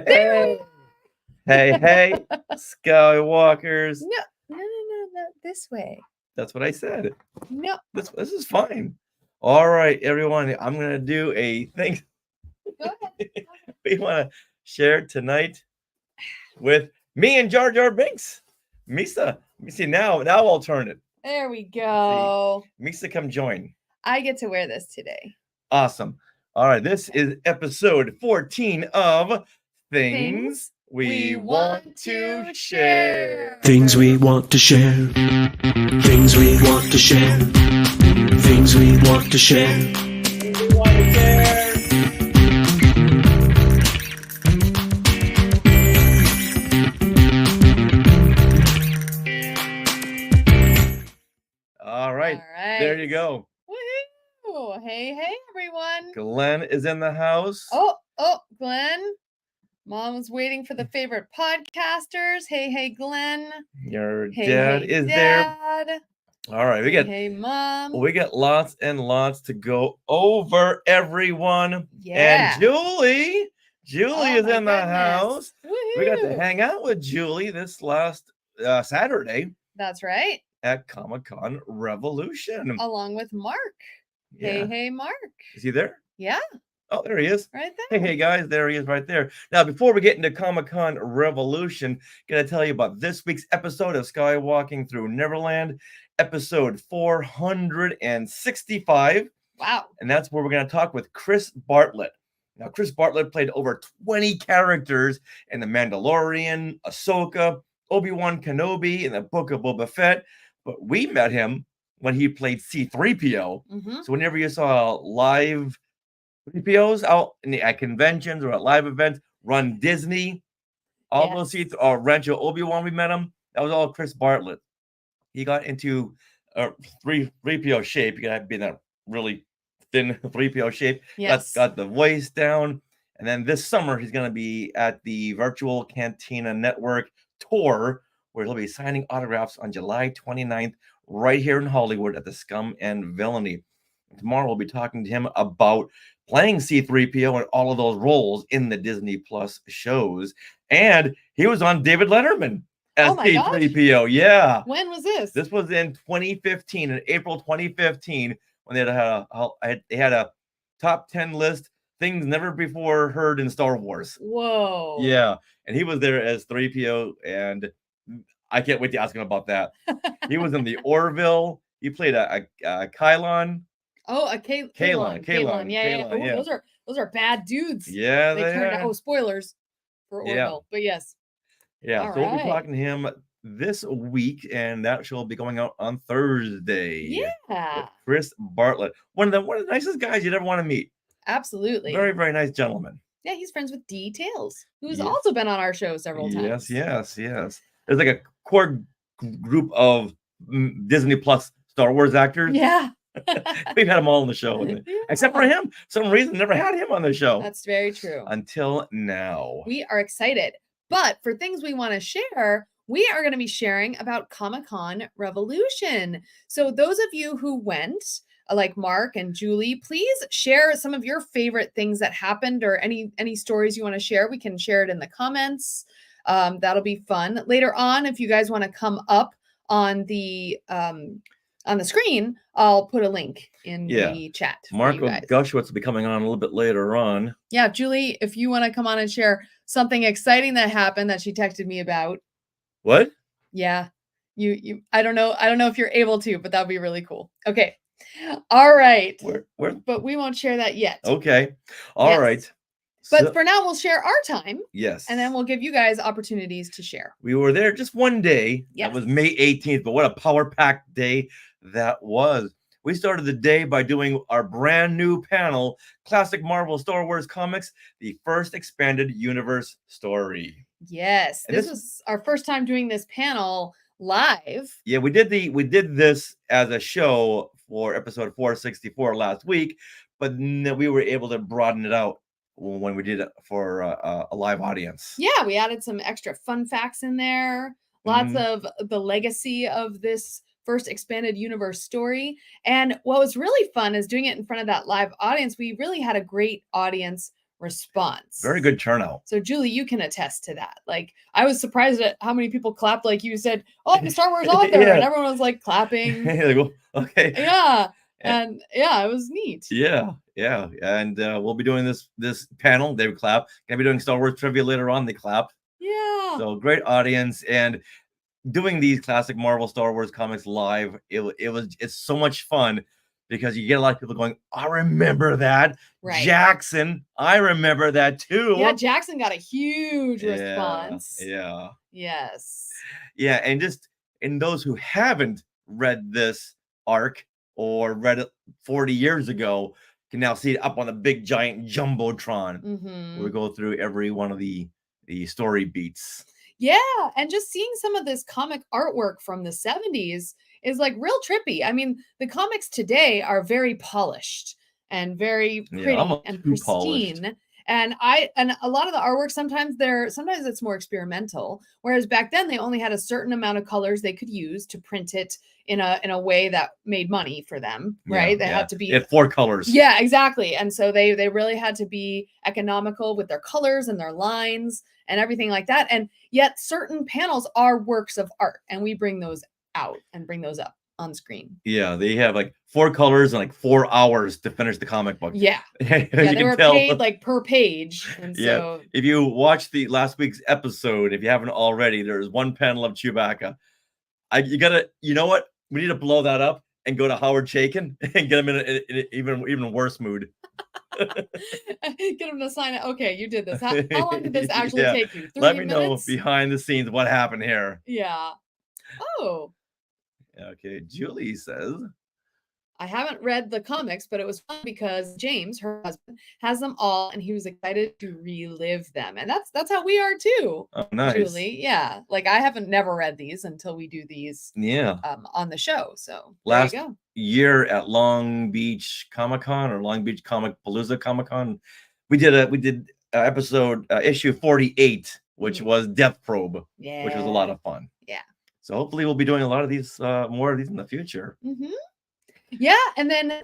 Hey, hey, Skywalkers. No, this way. That's what I said. No. This is fine. All right, everyone. I'm gonna do a thing Go ahead. we want to share tonight with me and Jar Jar Binks. Misa, let me see now. Now I'll turn it. There we go. Misa, come join. I get to wear this today. Awesome. All right, this is episode 14 of Things We Want to Share. Things we want to share. Things we want to share. Things we want to share. We want to share. All right. There you go. Woohoo! Hey, everyone. Glenn is in the house. Oh, Glenn. Mom was waiting for the favorite podcasters. Hey, Glenn. Your Hey, dad is there. All right, Hey, Mom. We got lots and lots to go over, everyone. Yeah. And Julie is in the goodness. house. Woohoo. We got to hang out with Julie this last Saturday That's right. at Comic-Con Revolution. Along with Mark. Yeah. Hey, Mark. Is he there? Yeah, Oh, there he is. right there. Hey, guys, there he is right there. Now, before we get into Comic-Con Revolution, going to tell you about this week's episode of Skywalking Through Neverland, episode 465. Wow. And that's where we're going to talk with Chris Bartlett. Now, Chris Bartlett played over 20 characters in The Mandalorian, Ahsoka, Obi-Wan Kenobi, in the Book of Boba Fett. But we met him when he played C-3PO. Mm-hmm. So whenever you saw live 3POs out at conventions or at live events, Run Disney, all those seats, or Rancho Obi-Wan, we met him. That was all Chris Bartlett. He got into 3PO shape. You got to be in that really thin 3PO shape. Yes. Got the voice down. And then this summer, he's going to be at the Virtual Cantina Network tour, where he'll be signing autographs on July 29th, right here in Hollywood at the Scum and Villainy. Tomorrow, we'll be talking to him about playing C-3PO and all of those roles in the Disney Plus shows. And he was on David Letterman as C-3PO. Gosh. Yeah. When was this? This was in 2015, in April 2015, when they had a top 10 list, things never before heard in Star Wars. Whoa. Yeah. And he was there as 3PO, and I can't wait to ask him about that. He was in the Orville. He played a Kylon. Oh, a Kaylon. Yeah. Ooh, those are bad dudes. Yeah, they turned out. Oh, spoilers for Orville. Yeah. But yes. Yeah. All so we'll be right. talking to him this week, and that show will be going out on Thursday. Yeah. With Chris Bartlett, one of the nicest guys you'd ever want to meet. Absolutely. Very, very nice gentleman. Yeah, he's friends with Details, who's Yes. also been on our show several times. Yes. There's like a core group of Disney Plus Star Wars actors. Yeah. We've had them all on the show, except for him. For some reason, never had him on the show. That's very true. Until now. We are excited. But for things we want to share, we are going to be sharing about Comic-Con Revolution. So those of you who went, like Mark and Julie, please share some of your favorite things that happened, or any stories you want to share. We can share it in the comments. That'll be fun. Later on, if you guys want to come up on the screen, I'll put a link in the chat. Marco Gushwitz will be coming on a little bit later on. Yeah, Julie, if you want to come on and share something exciting that happened that she texted me about. What? Yeah. You I don't know if you're able to, but that would be really cool. Okay. All right. Where? But we won't share that yet. Okay. All right. But for now, we'll share our time. Yes. And then we'll give you guys opportunities to share. We were there just one day. Yes. That was May 18th, but what a power-packed day that was. We started the day by doing our brand new panel, Classic Marvel Star Wars Comics, the first expanded universe story. Yes. This was our first time doing this panel live. Yeah, we did this as a show for episode 464 last week, but we were able to broaden it out when we did it for a live audience. Yeah, we added some extra fun facts in there. Lots of the legacy of this first expanded universe story. And what was really fun is doing it in front of that live audience. We really had a great audience response. Very good turnout. So Julie, you can attest to that. Like, I was surprised at how many people clapped. Like you said, "Oh, the Star Wars author," Yeah. and everyone was like clapping. Like, well, okay. Yeah, and yeah, it was neat. Yeah, and we'll be doing this panel. They clap. Gonna be doing Star Wars trivia later on. They clap. Yeah. So great audience, and doing these classic Marvel Star Wars comics live. It's so much fun because you get a lot of people going, "I remember that, Right. Jackson. I remember that too." Yeah, Jackson got a huge Yeah, response. Yeah. Yes. Yeah, and just in those who haven't read this arc or read it 40 years ago can now see it up on the big giant jumbotron where we Mhm. go through every one of the story beats. Yeah, and just seeing some of this comic artwork from the 70s is like real trippy. I mean, the comics today are very polished and very Yeah, pretty almost and too polished. pristine. And a lot of the artwork sometimes it's more experimental, whereas back then they only had a certain amount of colors they could use to print it in a way that made money for them, right? They had to be It had 4 colors. yeah, exactly. And so they really had to be economical with their colors and their lines and everything like that. And yet certain panels are works of art, and we bring those out and bring those up on screen. Yeah, they have like 4 colors and like 4 hours to finish the comic book. Yeah. Yeah, Yeah, they were paid like per page. And Yeah. so If you watch the last week's episode, if you haven't already, there's one panel of Chewbacca. You know what? We need to blow that up and go to Howard Chaykin and get him in an even worse mood. get them to sign it. Okay, you did this. How long did this actually Yeah. take you? 3 Let me minutes? know behind the scenes what happened here. Yeah. Oh, Okay, Julie says, I haven't read the comics, but it was fun because James, her husband, has them all, and he was excited to relive them. And that's how we are too, "Oh, nice, Julie. Yeah, like I haven't never read these until we do these yeah." on the show. So Last there you go. year at Long Beach Comic Con or Long Beach Comic Palooza Comic Con, we did episode issue 48, which Mhm. was Death Probe, Yeah, which was a lot of fun. Yeah. So hopefully we'll be doing a lot of these, more of these in the future. Mhm. Yeah, and then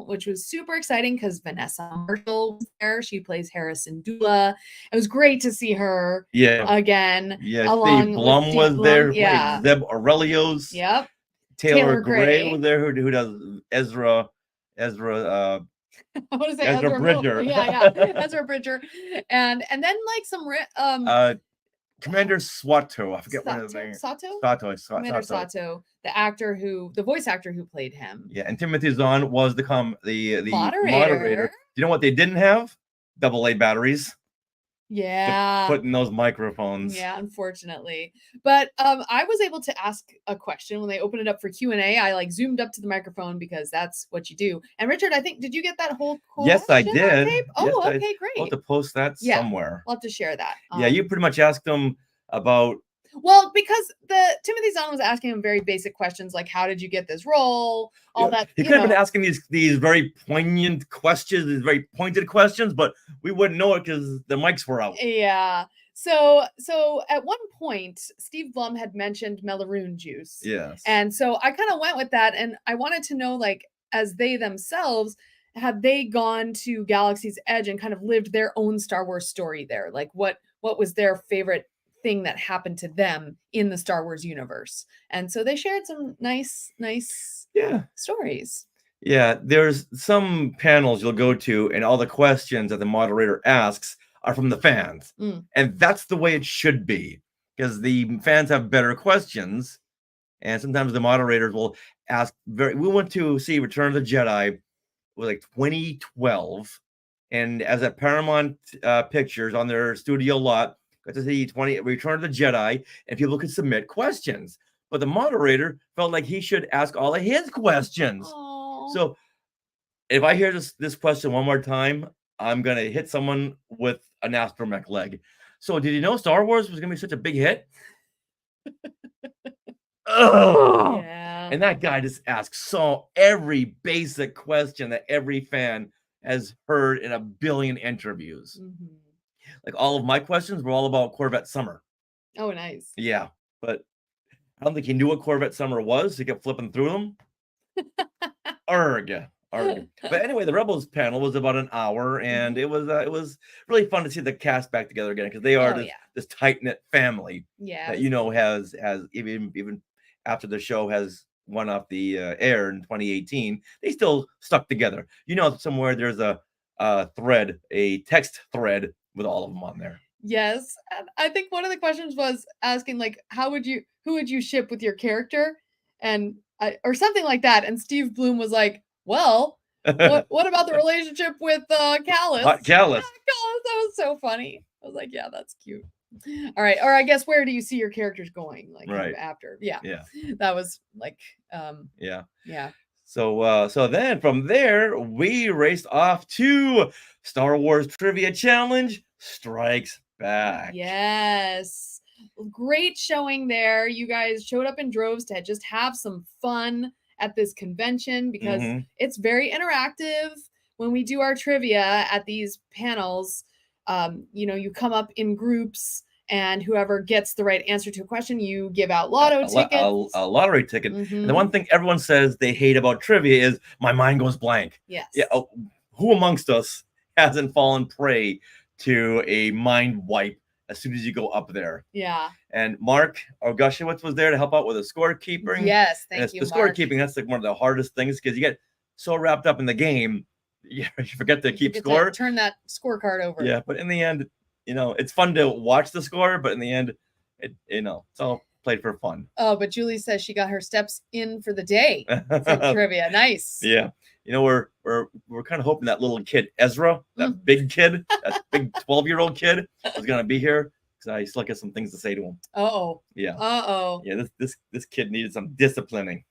which was super exciting because Vanessa Marshall was there. She plays Harrison Dula. It was great to see her Yeah, again. yeah. along Steve with Blum Steve was Blum, there. Played yeah. Zeb Aurelios. Yep. Taylor Taylor Gray Gray. was there, who does Ezra. I want to say Ezra Ezra Bridger. Yeah, Ezra Bridger. And then like some Commander Swato. I forget what his Sato? name. Sato? Commander Sato. Sato, the voice actor who played him. Yeah, and Timothy Zahn was the moderator. Moderator. You know what they didn't have? AA batteries to Yeah. put in those microphones. Yeah, unfortunately. But I was able to ask a question when they opened it up for Q&A. I like zoomed up to the microphone because that's what you do. And Richard, I think, did you get that whole Yes, I question on did. tape? Yes, Oh, I- okay, I'll have great. to post that Yeah. somewhere. We'll have to share that. Yeah, you pretty much asked them about. Well, because the Timothy Zahn was asking him very basic questions like, how did you get this role? All that. He you could have been know. asking these very poignant questions, these very pointed questions, but we wouldn't know it because the mics were out. Yeah. So at one point, Steve Blum had mentioned Melaroon juice. Yes. And so I kind of went with that, and I wanted to know, like, as they themselves, had they gone to Galaxy's Edge and kind of lived their own Star Wars story there? Like, what was their favorite thing that happened to them in the Star Wars universe? And so they shared some nice Yeah. stories. Yeah, there's some panels you'll go to, and all the questions that the moderator asks are from the fans. And that's the way it should be, because the fans have better questions. And sometimes the moderators will ask we went to see Return of the Jedi was like 2012. And as at Paramount Pictures on their studio lot, got to see Return of the Jedi, and people could submit questions. But the moderator felt like he should ask all of his questions. Aww. So if I hear this question one more time, I'm gonna hit someone with an astromech leg. So did you know Star Wars was gonna be such a big hit? Ugh. Yeah. And that guy just asks every basic question that every fan has heard in a billion interviews. Mhm. Like all of my questions were all about Corvette Summer. Oh, nice. Yeah, but I don't think he knew what Corvette Summer was. He kept flipping through them. Arg. arg. But anyway, the Rebels panel was about an hour, and it was really fun to see the cast back together again because they are Oh, this, yeah. this tight knit family Yeah. that has even after the show has went off the air in 2018, they still stuck together. Somewhere there's a thread, a text thread with all of them on there. Yes. And I think one of the questions was asking like who would you ship with your character? And or something like that. And Steve Bloom was like, well, what about the relationship with Callus? Hot Callus. Callus, that was so funny. I was like, yeah, that's cute. All right. Or I guess where do you see your characters going? Like kind of Right. after. Yeah. Yeah. That was like Yeah. yeah. So then from there we raced off to Star Wars Trivia Challenge Strikes Back. Yes. Great showing there. You guys showed up in droves to just have some fun at this convention because Mhm. it's very interactive. When we do our trivia at these panels, you come up in groups and whoever gets the right answer to a question, you give out lotto tickets. A lottery ticket. And the Mhm. one thing everyone says they hate about trivia is my mind goes blank. Yes. Yeah. Who amongst us hasn't fallen prey to a mind wipe as soon as you go up there? Yeah. And Mark Augushowitz was there to help out with the scorekeeping. Yes. And Thank it's you, the Mark. scorekeeping, that's like one of the hardest things because you get so wrapped up in the game, you forget to You keep get to score. turn that scorecard over. Yeah, but in the end, it's fun to watch the score, but in the end, it's all played for fun. Oh, but Julie says she got her steps in for the day from trivia. Nice. Yeah. We're kind of hoping that little kid, Ezra, that big kid, that big 12-year-old kid was going to be here because I still got some things to say to him. Uh-oh. Yeah. Uh-oh. Yeah, this kid needed some disciplining.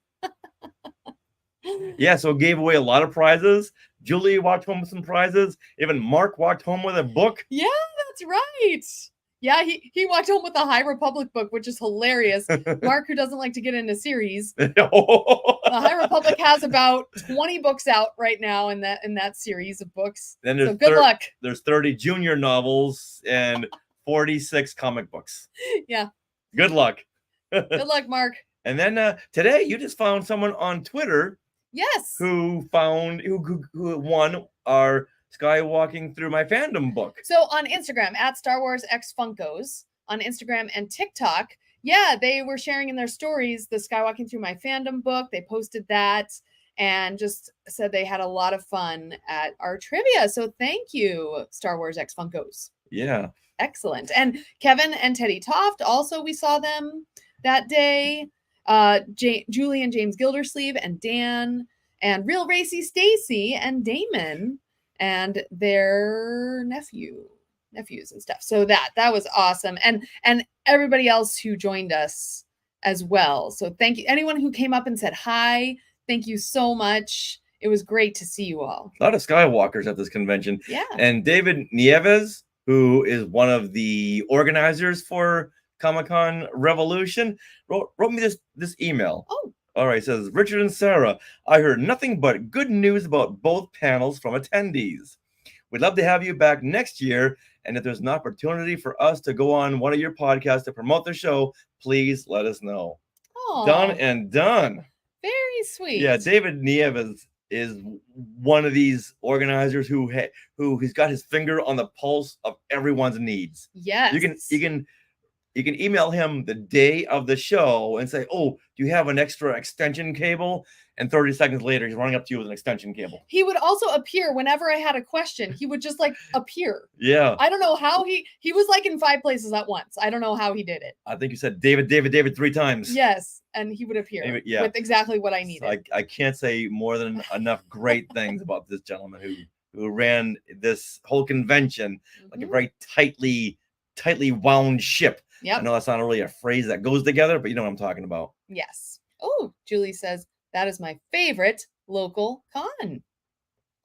Yeah, so gave away a lot of prizes. Julie walked home with some prizes. Even Mark walked home with a book. Yeah, that's right. Yeah, he walked home with the High Republic book, which is hilarious. Mark, who doesn't like to get into series, the High Republic has about 20 books out right now in that series of books. Then So good luck. There's 30 junior novels and 46 comic books. Yeah. Good luck. Good luck, Mark. And then today you just found someone on Twitter Yes. who won our Skywalking Through My Fandom book. So on Instagram at Star Wars X Funkos on Instagram and TikTok, yeah, they were sharing in their stories the Skywalking Through My Fandom book. They posted that and just said they had a lot of fun at our trivia. So thank you, Star Wars X Funkos. Yeah. Excellent. And Kevin and Teddy Toft, also we saw them that day. Julie and James Gildersleeve and Dan and Real Racy Stacy and Damon and their nephews and stuff. So that was awesome. And everybody else who joined us as well. So thank you. Anyone who came up and said hi, thank you so much. It was great to see you all. A lot of Skywalkers at this convention. Yeah. And David Nieves, who is one of the organizers for Comic-Con Revolution, wrote me this email. Oh. All right, it says, Richard and Sarah, I heard nothing but good news about both panels from attendees. We'd love to have you back next year, and if there's an opportunity for us to go on one of your podcasts to promote the show, please let us know. Oh, Done and done. very sweet. Yeah, David Nieves is one of these organizers who he's got his finger on the pulse of everyone's needs. Yes. You can email him the day of the show and say, oh, do you have an extra extension cable? And 30 seconds later, he's running up to you with an extension cable. He would also appear whenever I had a question. He would just like appear. Yeah. I don't know how he was like in 5 places at once. I don't know how he did it. I think you said David 3 times. Yes. And he would appear Anyway, with exactly what I needed. So I can't say more than enough great things about this gentleman who ran this whole convention like a Mhm. very tightly wound ship. Yep. I know that's not really a phrase that goes together, but you know what I'm talking about. Yes. Oh, Julie says that is my favorite local con.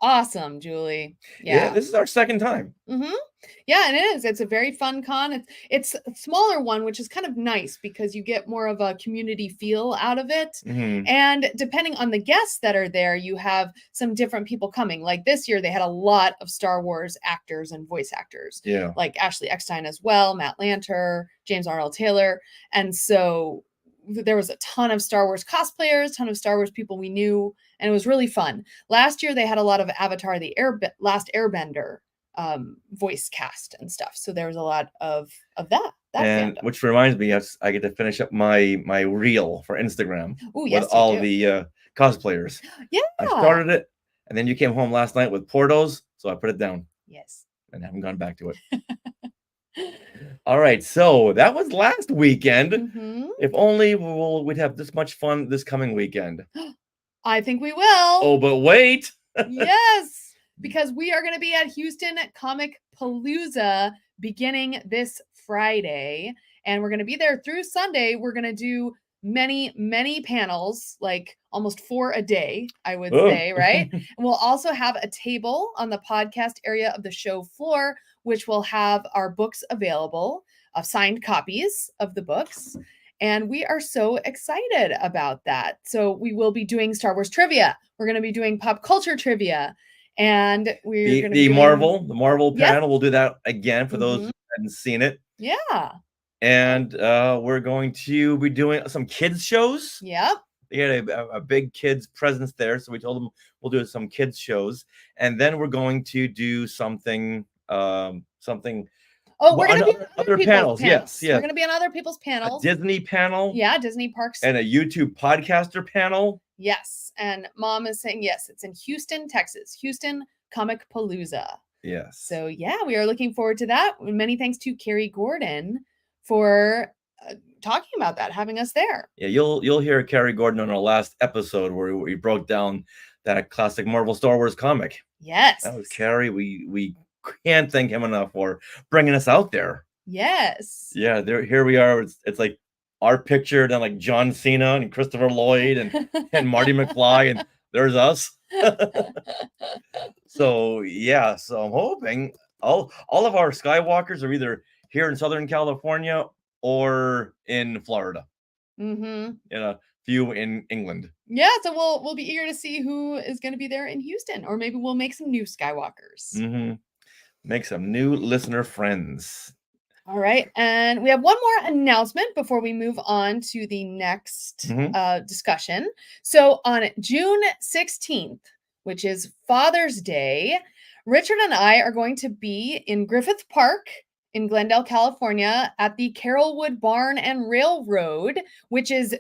Awesome, Julie. Yeah. This is our second time. Mm-hmm. Yeah, and it is. It's a very fun con. It's a smaller one, which is kind of nice because you get more of a community feel out of it. Mhm. And depending on the guests that are there, you have some different people coming. Like this year, they had a lot of Star Wars actors and voice actors, Yeah. like Ashley Eckstein as well, Matt Lanter, James R.L. Taylor. And so there was a ton of Star Wars cosplayers, ton of Star Wars people we knew and it was really fun. Last year they had a lot of Avatar: The Last Airbender voice cast and stuff, so there was a lot of that And fandom. which reminds me, I get to finish up my reel for Instagram Oh with yes, all you do. the cosplayers. Yeah, I started it, and then you came home last night with Portos, so I put it down yes. and haven't gone back to it. All right, so that was last weekend. Mhm. If only we'd have this much fun this coming weekend. I think we will. Oh, but wait. Yes, because we are going to be at Houston Comic Palooza beginning this Friday, and we're going to be there through Sunday. We're going to do many panels, like almost 4 a day, I would Oh. say, right? And we'll also have a table on the podcast area of the show floor, which will have our books available, signed copies of the books. And we are so excited about that. So we will be doing Star Wars trivia. We're going to be doing pop culture trivia. And we're going to the be Marvel Yes. panel. We'll do that again for those Mhm. who hadn't seen it. Yeah. And we're going to be doing some kids shows. Yep. They had a big kids presence there, so we told them we'll do some kids shows, and then we're going to do something. Oh, we're going to be on on other people's panels. Yes, We're going to be on other people's a panels. Disney panel. Yeah, Disney Parks. And a YouTube podcaster panel. Yes. And Mom is saying, yes, it's in Houston, Texas. Houston Comic Palooza. Yes. So yeah, we are looking forward to that. Many thanks to Carrie Gordon for talking about that, having us there. Yeah, you'll hear Carrie Gordon on our last episode where we broke down that classic Marvel Star Wars comic. Yes. That was Carrie. We can't thank him enough for bringing us out there. Yes. Yeah, here we are. It's like our picture, then like John Cena and Christopher Lloyd and Marty McFly, and there's us. So yeah, so I'm hoping all of our Skywalkers are either here in Southern California or in Florida. Mm-hmm. And a few in England. Yeah, so we'll be eager to see who is going to be there in Houston, or maybe we'll make some new Skywalkers. Mm-hmm. Make some new listener friends. All right, and we have one more announcement before we move on to the next discussion. So on June 16th, which is Father's Day, Richard and I are going to be in Griffith Park in Glendale, California, at the Carrollwood Barn and Railroad, which is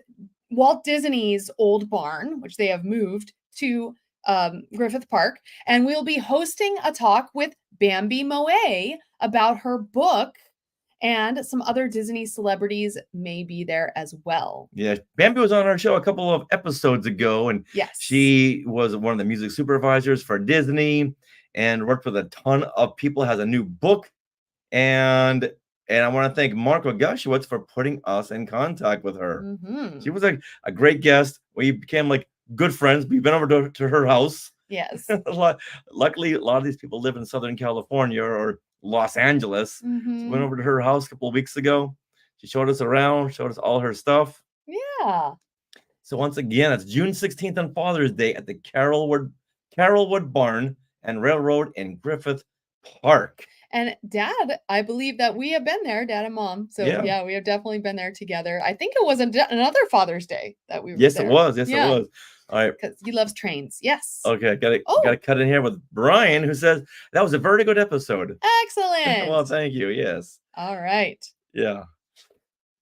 Walt Disney's old barn, which they have moved to Griffith Park. And we'll be hosting a talk with Bambi Moe about her book, and some other Disney celebrities may be there as well. Yeah, Bambi was on our show a couple of episodes ago, and yes, she was one of the music supervisors for Disney and worked with a ton of people, has a new book. And I want to thank Marco Gashowitz for putting us in contact with her. Mm-hmm. She was a great guest. We became like good friends. We've been over to her house. Yes. Luckily, a lot of these people live in Southern California or Los Angeles. Mm-hmm. So we went over to her house a couple of weeks ago. She showed us around, showed us all her stuff. Yeah. So once again, it's June 16th on Father's Day at the Carrollwood Barn and Railroad in Griffith Park. And Dad, I believe that we have been there, Dad and Mom. So yeah, we have definitely been there together. I think it was another Father's Day that we were Yes, there. it was. Yes, it was. All right. Because he loves trains. Yes. Okay, gotta cut in here with Brian, who says that was a very good episode. Excellent. Well, thank you. Yes. All right. Yeah.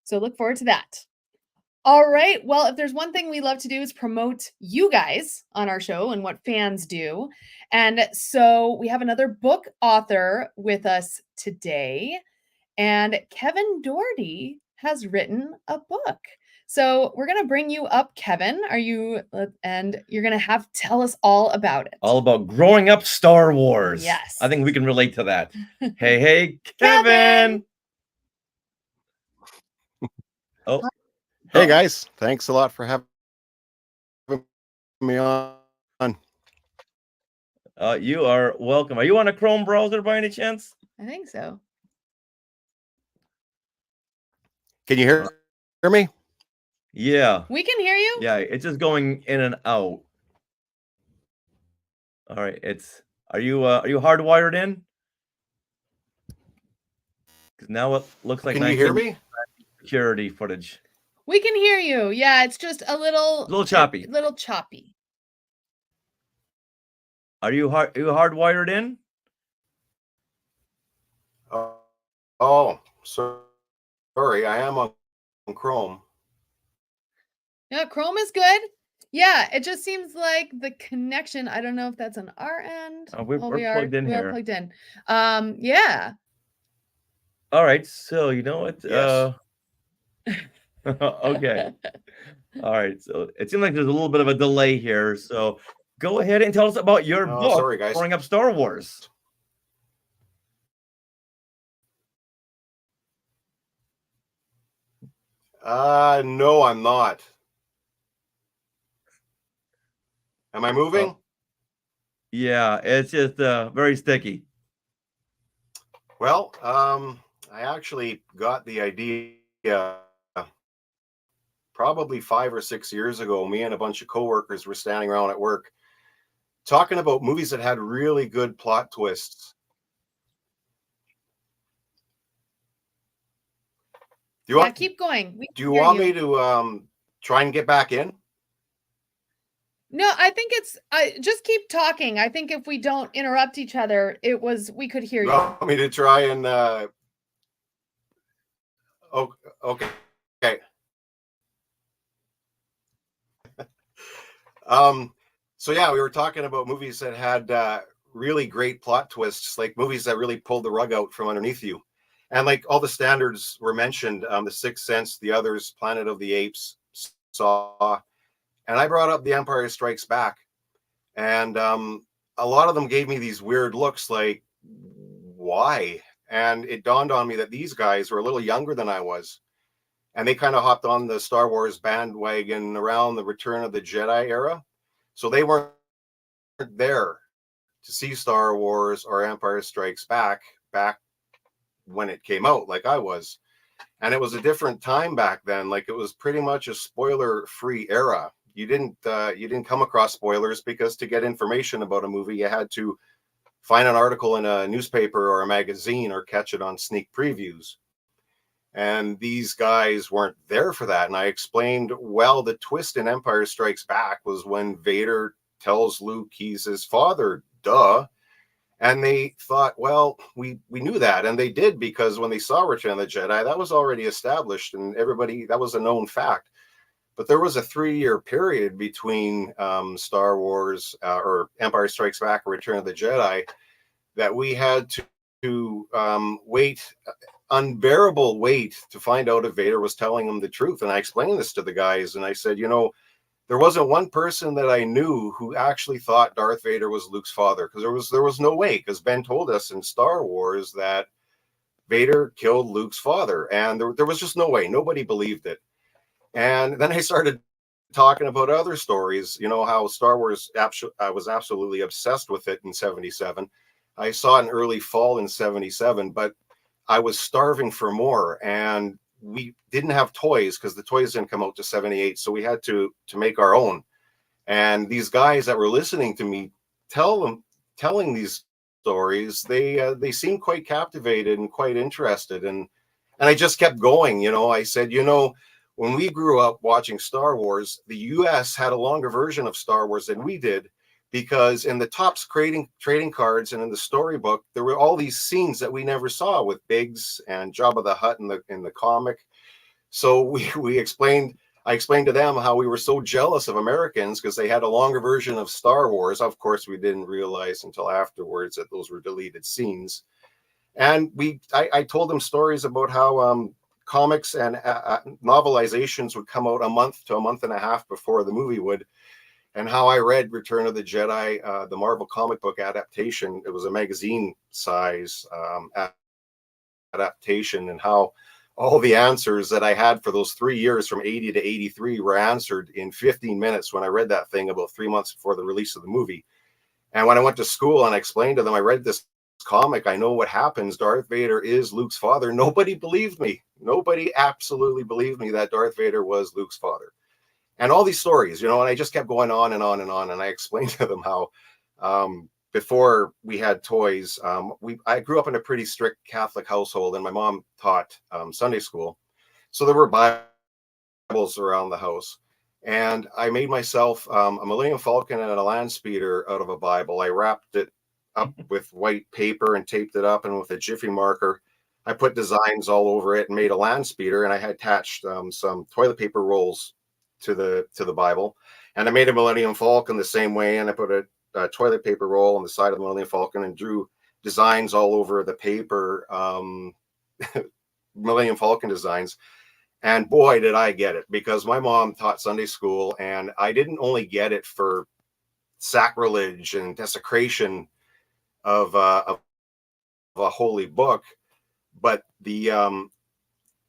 So look forward to that. All right. Well, if there's one thing we love to do is promote you guys on our show and what fans do. And so we have another book author with us today. And Kevin Doherty has written a book. So we're going to bring you up, Kevin. And you're going to tell us all about it. All about growing up Star Wars. Yes. I think we can relate to that. Hey, Kevin. Oh. Hey guys, thanks a lot for having me on. You are welcome. Are you on a Chrome browser by any chance? I think so. Can you hear me? Yeah. We can hear you. Yeah, it's just going in and out. All right, are you hardwired in? Because now it looks like Can you hear me? Security footage. We can hear you. Yeah, it's just a little choppy. Little choppy. Are you hardwired in? Oh, sorry, I am on Chrome. Yeah, Chrome is good. Yeah, it just seems like the connection. I don't know if that's on our end. We're plugged in we are here. plugged in. Yeah. All right. So you know what? Yes. Okay. All right. So it seems like there's a little bit of a delay here. So go ahead and tell us about your Oh, book, sorry, guys. Growing Up Star Wars. No, I'm not. Am I moving? Yeah, it's just very sticky. Well, I actually got the idea probably 5 or 6 years ago. Me and a bunch of coworkers were standing around at work talking about movies that had really good plot twists. Do you Yeah, want, keep going. We do can you hear want me to try and get back in? No, I think it's just keep talking. I think if we don't interrupt each other, we could hear You you. want me to try and oh, okay. So yeah, we were talking about movies that had really great plot twists, like movies that really pulled the rug out from underneath you. And like all the standards were mentioned, The Sixth Sense, The Others, Planet of the Apes, Saw, and I brought up The Empire Strikes Back. And a lot of them gave me these weird looks like, why? And it dawned on me that these guys were a little younger than I was. And they kind of hopped on the Star Wars bandwagon around the Return of the Jedi era. So they weren't there to see Star Wars or Empire Strikes back when it came out, like I was. And it was a different time back then. Like it was pretty much a spoiler-free era. You didn't come across spoilers because to get information about a movie, you had to find an article in a newspaper or a magazine or catch it on sneak previews. And these guys weren't there for that. And I explained, well, the twist in Empire Strikes Back was when Vader tells Luke he's his father, duh. And they thought, well, we knew that. And they did, because when they saw Return of the Jedi, that was already established and everybody, that was a known fact. But there was a 3-year period between Star Wars or Empire Strikes Back or Return of the Jedi that we had to wait, unbearable wait, to find out if Vader was telling them the truth. And I explained this to the guys, and I said, there wasn't one person that I knew who actually thought Darth Vader was Luke's father, because there was no way, because Ben told us in Star Wars that Vader killed Luke's father, and there was just no way. Nobody believed it. And then I started talking about other stories, how Star Wars, I was absolutely obsessed with it in 77. I saw it in early fall in 77, but I was starving for more, and we didn't have toys because the toys didn't come out to 78. So we had to make our own. And these guys that were listening to me telling these stories, they seemed quite captivated and quite interested. And I just kept going. I said, when we grew up watching Star Wars, the US had a longer version of Star Wars than we did, because in the Topps trading cards and in the storybook, there were all these scenes that we never saw with Biggs and Jabba the Hutt in the comic. So I explained to them how we were so jealous of Americans because they had a longer version of Star Wars. Of course, we didn't realize until afterwards that those were deleted scenes. And I told them stories about how comics and novelizations would come out a month to a month and a half before the movie would, and how I read Return of the Jedi, the Marvel comic book adaptation. It was a magazine size adaptation, and how all the answers that I had for those 3 years from 80 to 83 were answered in 15 minutes when I read that thing about 3 months before the release of the movie. And when I went to school and I explained to them, I read this comic, I know what happens, Darth Vader is Luke's father, nobody believed me. Nobody absolutely believed me that Darth Vader was Luke's father. And all these stories, and I just kept going on and on and on. And I explained to them how before we had toys, I grew up in a pretty strict Catholic household, and my mom taught Sunday school. So there were Bibles around the house. And I made myself a Millennium Falcon and a land speeder out of a Bible. I wrapped it up with white paper and taped it up, and with a Jiffy marker, I put designs all over it and made a land speeder. And I had attached some toilet paper rolls to the Bible, and I made a Millennium Falcon the same way. And I put a toilet paper roll on the side of the Millennium Falcon and drew designs all over the paper, Millennium Falcon designs. And boy, did I get it, because my mom taught Sunday school, and I didn't only get it for sacrilege and desecration of a holy book, but the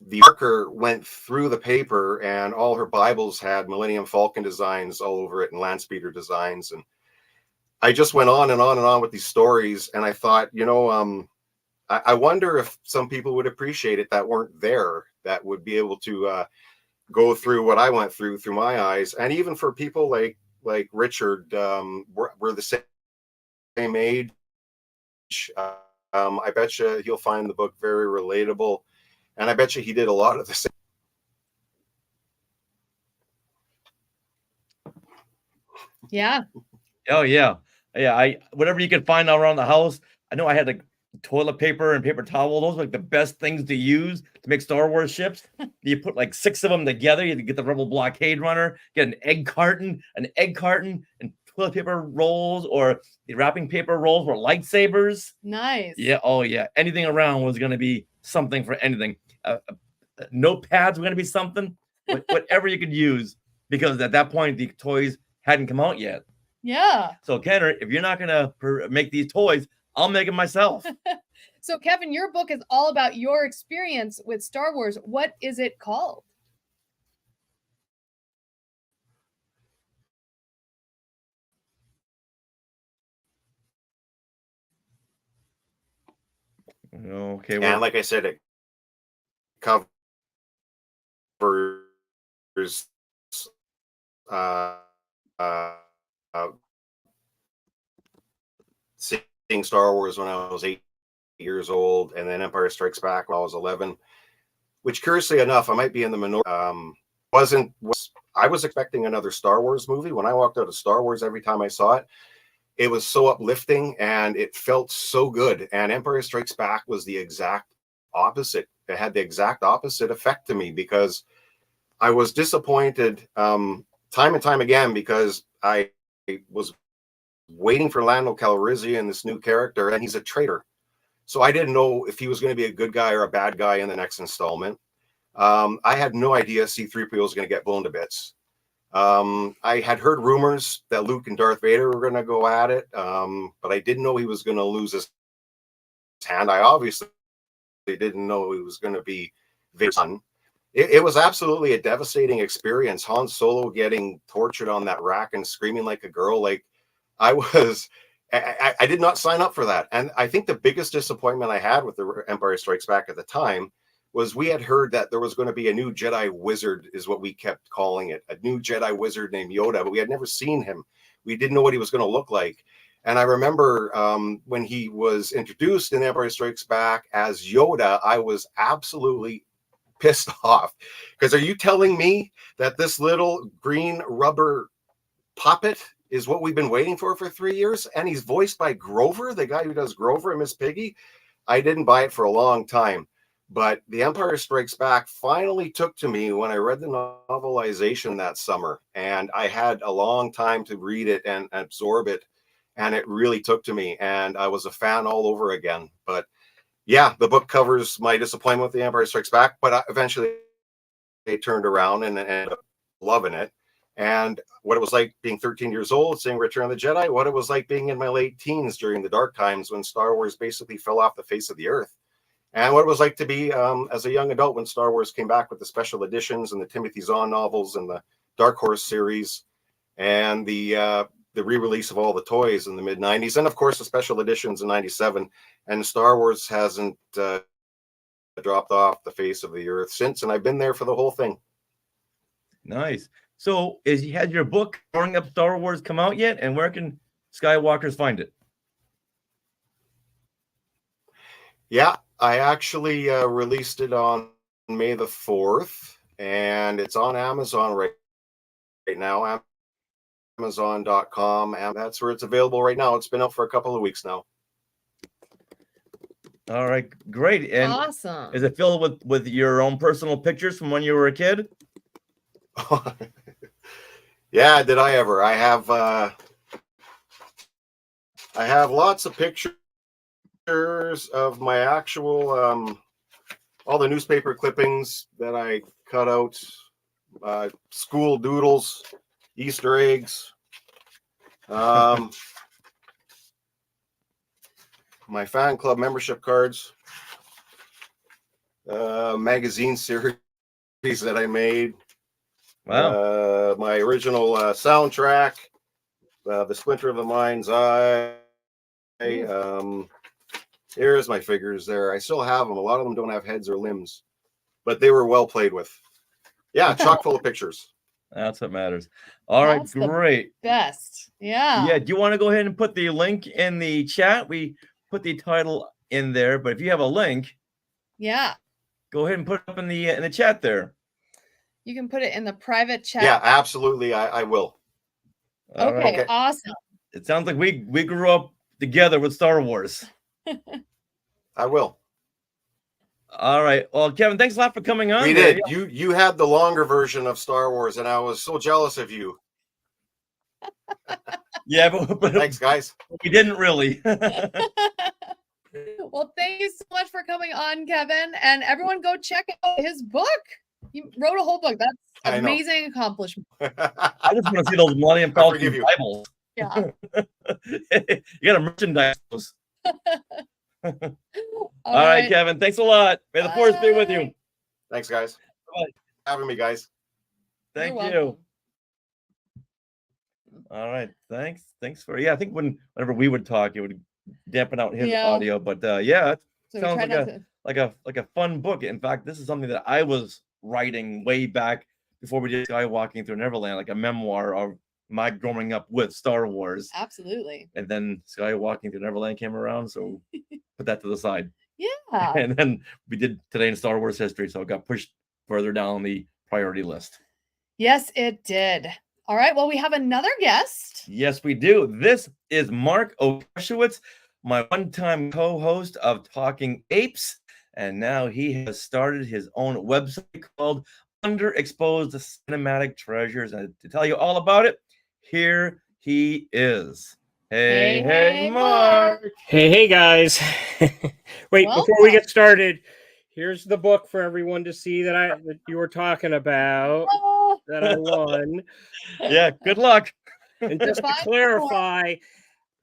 marker went through the paper, and all her Bibles had Millennium Falcon designs all over it and land speeder designs. And I just went on and on and on with these stories, and I thought, I wonder if some people would appreciate it that weren't there, that would be able to go through what I went through my eyes. And even for people like Richard, we're the same age. I bet you he'll find the book very relatable, and I bet you he did a lot of the same. Yeah. Oh yeah, yeah. Whatever you could find around the house. I know I had like toilet paper and paper towel. Those are like the best things to use to make Star Wars ships. You put like 6 of them together. You get the Rebel blockade runner, get an egg carton, and toilet paper rolls, or the wrapping paper rolls were lightsabers. Nice. Yeah. Oh yeah. Anything around was going to be something for anything. Notepads were going to be something. Whatever you could use, because at that point the toys hadn't come out yet. Yeah. So Kenner, if you're not going to make these toys, I'll make them myself. So Kevin, your book is all about your experience with Star Wars. What is it called? Okay. And like I said, it covers seeing Star Wars when I was 8 years old, and then Empire Strikes Back when I was 11. Which, curiously enough, I might be in the minority. I was expecting another Star Wars movie. When I walked out of Star Wars, every time I saw it, it was so uplifting and it felt so good. And Empire Strikes Back was the exact opposite. It had the exact opposite effect to me, because I was disappointed time and time again, because I was waiting for Lando Calrissian, this new character, and he's a traitor. So I didn't know if he was going to be a good guy or a bad guy in the next installment. I had no idea C-3PO was going to get blown to bits. I had heard rumors that Luke and Darth Vader were going to go at it, but I didn't know he was going to lose his hand. I obviously didn't know he was going to be Vader's son. It was absolutely a devastating experience. Han Solo getting tortured on that rack and screaming like a girl. Like, I did not sign up for that. And I think the biggest disappointment I had with the Empire Strikes Back at the time was we had heard that there was going to be a new Jedi wizard, is what we kept calling it, a new Jedi wizard named Yoda, but we had never seen him. We didn't know what he was going to look like. And I remember when he was introduced in Empire Strikes Back as Yoda, I was absolutely pissed off, because are you telling me that this little green rubber puppet is what we've been waiting for 3 years? And he's voiced by Grover, the guy who does Grover and Miss Piggy. I didn't buy it for a long time, but The Empire Strikes Back finally took to me when I read the novelization that summer, and I had a long time to read it and absorb it, and it really took to me, and I was a fan all over again. But yeah, the book covers my disappointment with The Empire Strikes Back, but eventually they turned around and ended up loving it. And what it was like being 13 years old, seeing Return of the Jedi, what it was like being in my late teens during the dark times when Star Wars basically fell off the face of the earth, and what it was like to be as a young adult when Star Wars came back with the special editions and the Timothy Zahn novels and the Dark Horse series, and the re-release of all the toys in the mid-90s, and of course the special editions in 97. And Star Wars hasn't dropped off the face of the earth since, and I've been there for the whole thing. Nice. So, has your book Growing Up Star Wars come out yet? And where can Skywalkers find it? Yeah, I actually released it on May the 4th, and it's on Amazon right now, Amazon.com, and that's where it's available right now. It's been out for a couple of weeks now. All right, great. And Awesome. is it filled with your own personal pictures from when you were a kid? Yeah, did I ever? I have lots of pictures of my actual all the newspaper clippings that I cut out, school doodles, Easter eggs, my fan club membership cards, magazine series that I made. Wow. My original soundtrack, The Splinter of the Mind's Eye. Here's my figures there. I still have them. A lot of them don't have heads or limbs, but they were well played with. Yeah, chock full of pictures. That's what matters. All That's right, the great. Best. Yeah. Yeah, do you want to go ahead and put the link in the chat? We put the title in there, but if you have a link, Yeah. go ahead and put it up in the chat there. You can put it in the private chat. Yeah, absolutely. I will. All right. Okay, awesome. It sounds like we grew up together with Star Wars. I will. All right. Well, Kevin, thanks a lot for coming on. We there. did. You had the longer version of Star Wars, and I was so jealous of you. Yeah, but Thanks, guys. we didn't really. Well, thank you so much for coming on, Kevin. And everyone go check out his book. He wrote a whole book. That's I know. amazing accomplishment. I just want to see those Millennium I Falcon forgive you. Bibles. Yeah. You got to merchandise those. All All right, Kevin. Thanks a lot. May the force be with you. Bye. Thanks, guys. Bye. Having me, guys. Thank You're you. welcome. All right. Thanks for I think whenever we would talk, it would dampen out his Yeah. audio. But yeah, it So we sounds try like not to. like a fun book. In fact, this is something that I was writing way back before we did Skywalking Through Neverland, like a memoir of my growing up with Star Wars. Absolutely. And then Skywalking Through Neverland came around, so put that to the side. Yeah. And then we did Today in Star Wars History, so it got pushed further down the priority list. Yes, it did. All right. Well, we have another guest. Yes, we do. This is Mark Okashewitz, my one-time co-host of Talking Apes, and now he has started his own website called Underexposed Cinematic Treasures. And to tell you all about it, here he is. Hey, Mark. Hey, guys. Wait, before we Welcome. get started, here's the book for everyone to see that you were talking about Oh, that I won. Yeah, good luck. And just to Fine. clarify,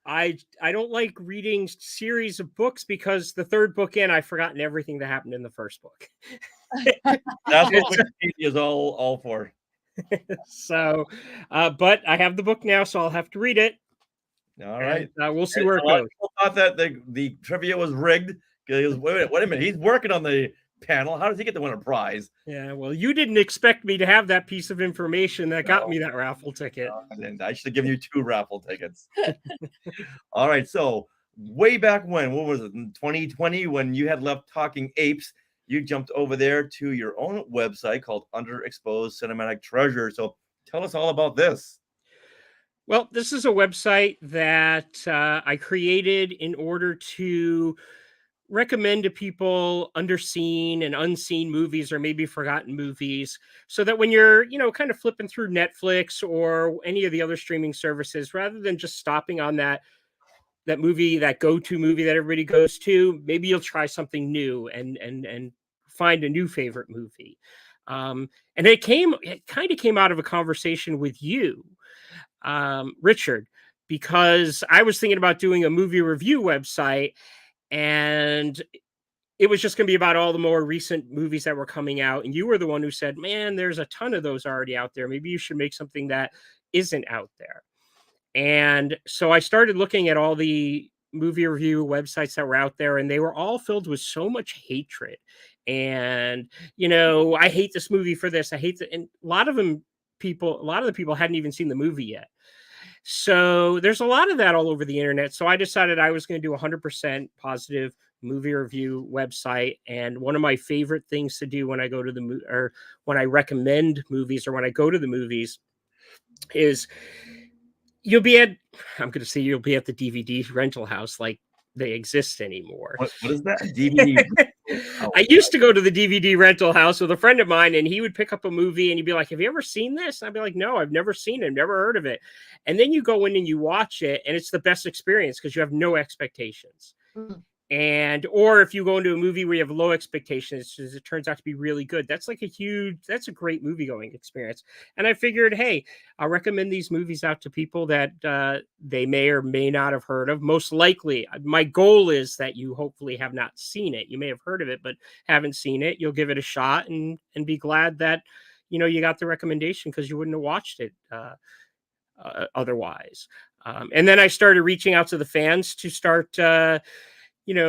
I don't like reading series of books because the third book in, I've forgotten everything that happened in the first book. That's what Wikipedia is all for. So, but I have the book now, so I'll have to read it. All right. And, we'll see A where it lot of goes. people thought that the trivia was rigged. Because wait a minute, he's working on the panel. How does he get to win a prize? Yeah, well, you didn't expect me to have that piece of information that got me that raffle ticket. And I should have given you 2 raffle tickets. All right. So way back when, what was it, in 2020, when you had left Talking Apes, you jumped over there to your own website called Underexposed Cinematic Treasure. So tell us all about this. Well, this is a website that I created in order to recommend to people underseen and unseen movies or maybe forgotten movies, so that when you're, kind of flipping through Netflix or any of the other streaming services, rather than just stopping on that movie, that go-to movie that everybody goes to, maybe you'll try something new and find a new favorite movie. And it kind of came out of a conversation with you, Richard, because I was thinking about doing a movie review website, and it was just going to be about all the more recent movies that were coming out. And you were the one who said, man, there's a ton of those already out there. Maybe you should make something that isn't out there. And so I started looking at all the movie review websites that were out there, and they were all filled with so much hatred. And, I hate this movie for this. I hate it. And a lot of the people hadn't even seen the movie yet. So there's a lot of that all over the internet. So I decided I was going to do 100% positive movie review website. And one of my favorite things to do when I go to when I recommend movies or when I go to the movies is you'll be at, I'm going to say you'll be at the DVD rental house like they exist anymore. What is that? DVD? Oh, I used to go to the DVD rental house with a friend of mine, and he would pick up a movie and he'd be like, "Have you ever seen this?" And I'd be like, "No, I've never seen it, never heard of it." And then you go in and you watch it, and it's the best experience because you have no expectations. Mhm. And or if you go into a movie where you have low expectations, it turns out to be really good. That's like that's a great movie going experience. And I figured, hey, I'll recommend these movies out to people that they may or may not have heard of. Most likely, my goal is that you hopefully have not seen it. You may have heard of it, but haven't seen it. You'll give it a shot and be glad that you got the recommendation because you wouldn't have watched it otherwise. And then I started reaching out to the fans to start.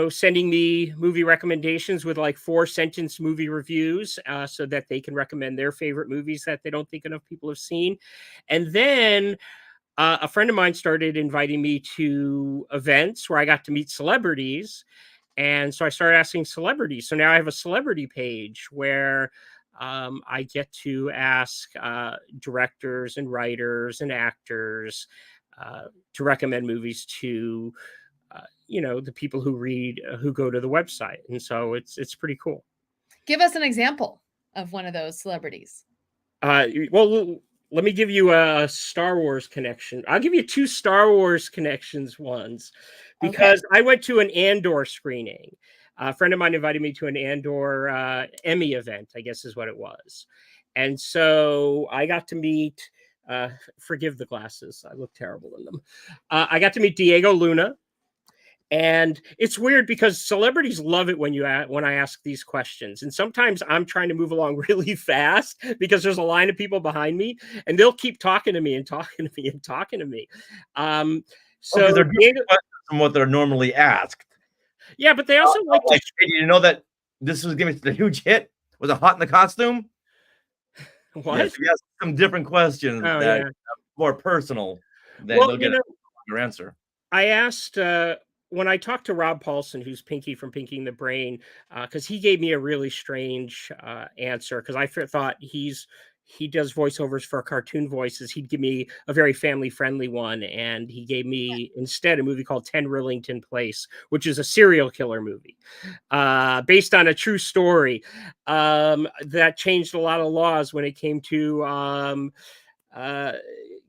Sending me movie recommendations with like 4-sentence movie reviews so that they can recommend their favorite movies that they don't think enough people have seen. And then a friend of mine started inviting me to events where I got to meet celebrities. And so I started asking celebrities. So now I have a celebrity page where I get to ask directors and writers and actors to recommend movies to the people who go to the website. And so it's pretty cool. Give us an example of one of those celebrities. Well, let me give you a Star Wars connection. I'll give you 2 Star Wars connections ones because I went to an Andor screening. A friend of mine invited me to an Andor Emmy event, I guess is what it was. And so I got to meet, forgive the glasses, I look terrible in them. I got to meet Diego Luna. And it's weird because celebrities love it when I ask these questions. And sometimes I'm trying to move along really fast because there's a line of people behind me and they'll keep talking to me and talking to me and talking to me. So they're different questions from what they're normally asked. Yeah, but they also like you know that this was giving a huge hit? Was it hot in the costume? What? Yes, you ask some different questions that are more personal, then they'll get your answer. I asked when I talked to Rob Paulson, who's Pinky from Pinky and the Brain, because he gave me a really strange answer because I thought he does voiceovers for cartoon voices. He'd give me a very family-friendly one, and he gave me instead a movie called 10 Rillington Place, which is a serial killer movie based on a true story that changed a lot of laws when it came to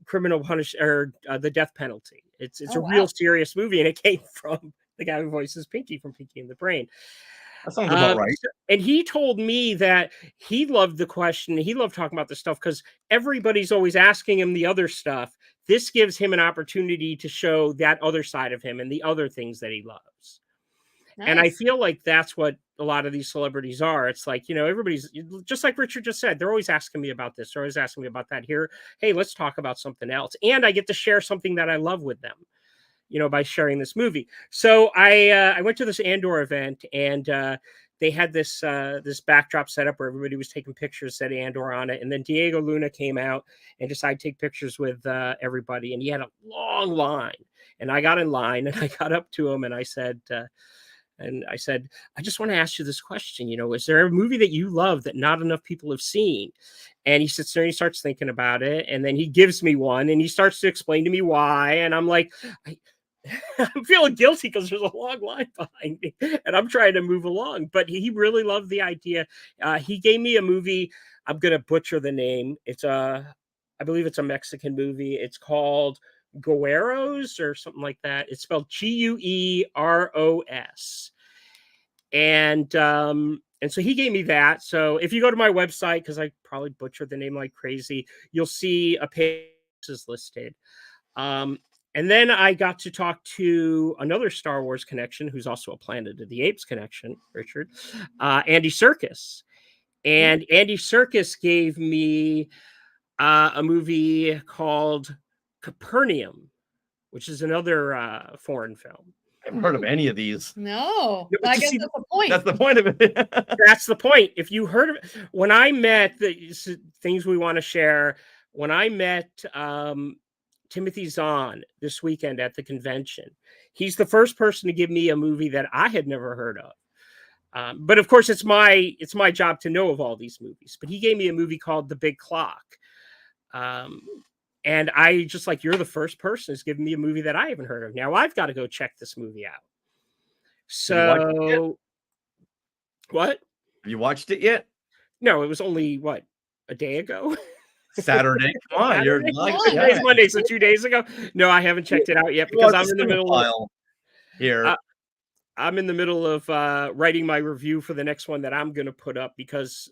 criminal punishment or the death penalty. It's a real serious movie, and it came from the guy who voices Pinky from Pinky and the Brain. That sounds about right. And he told me that he loved the question. He loved talking about this stuff because everybody's always asking him the other stuff. This gives him an opportunity to show that other side of him and the other things that he loves. Nice. And I feel like that's what a lot of these celebrities are. It's like, everybody's just like Richard just said, they're always asking me about this. They're always asking me about that here. Hey, let's talk about something else. And I get to share something that I love with them, by sharing this movie. So I went to this Andor event and they had this backdrop set up where everybody was taking pictures, said Andor on it. And then Diego Luna came out and decided to take pictures with everybody. And he had a long line. And I got in line and I got up to him and I said, I just want to ask you this question. Is there a movie that you love that not enough people have seen? And he sits there and he starts thinking about it. And then he gives me one and he starts to explain to me why. And I'm like, I'm feeling guilty because there's a long line behind me and I'm trying to move along. But he really loved the idea. He gave me a movie. I'm going to butcher the name. I believe it's a Mexican movie. It's called Gueros or something like that. It's spelled Gueros. And so he gave me that. So if you go to my website, because I probably butchered the name like crazy, you'll see a page is listed. And then I got to talk to another Star Wars connection, who's also a Planet of the Apes connection, Richard, Andy Serkis. And Andy Serkis gave me a movie called Capernaum, which is another foreign film. I haven't heard of any of these. No, I guess that's the point. That's the point of it. That's the point. If you heard of it, when I met the things we want to share, when I met Timothy Zahn this weekend at the convention, he's the first person to give me a movie that I had never heard of. But of course, it's my job to know of all these movies. But he gave me a movie called The Big Clock. And I just like, you're the first person who's given me a movie that I haven't heard of. Now I've got to go check this movie out. Have you watched it yet? So what? Have you watched it yet? No, it was only what, a day ago? Saturday. Come on, you're Saturday? like Today's Monday, so 2 days ago. No, I haven't checked it out yet because I'm in the middle of here. I'm in the middle of writing my review for the next one that I'm going to put up because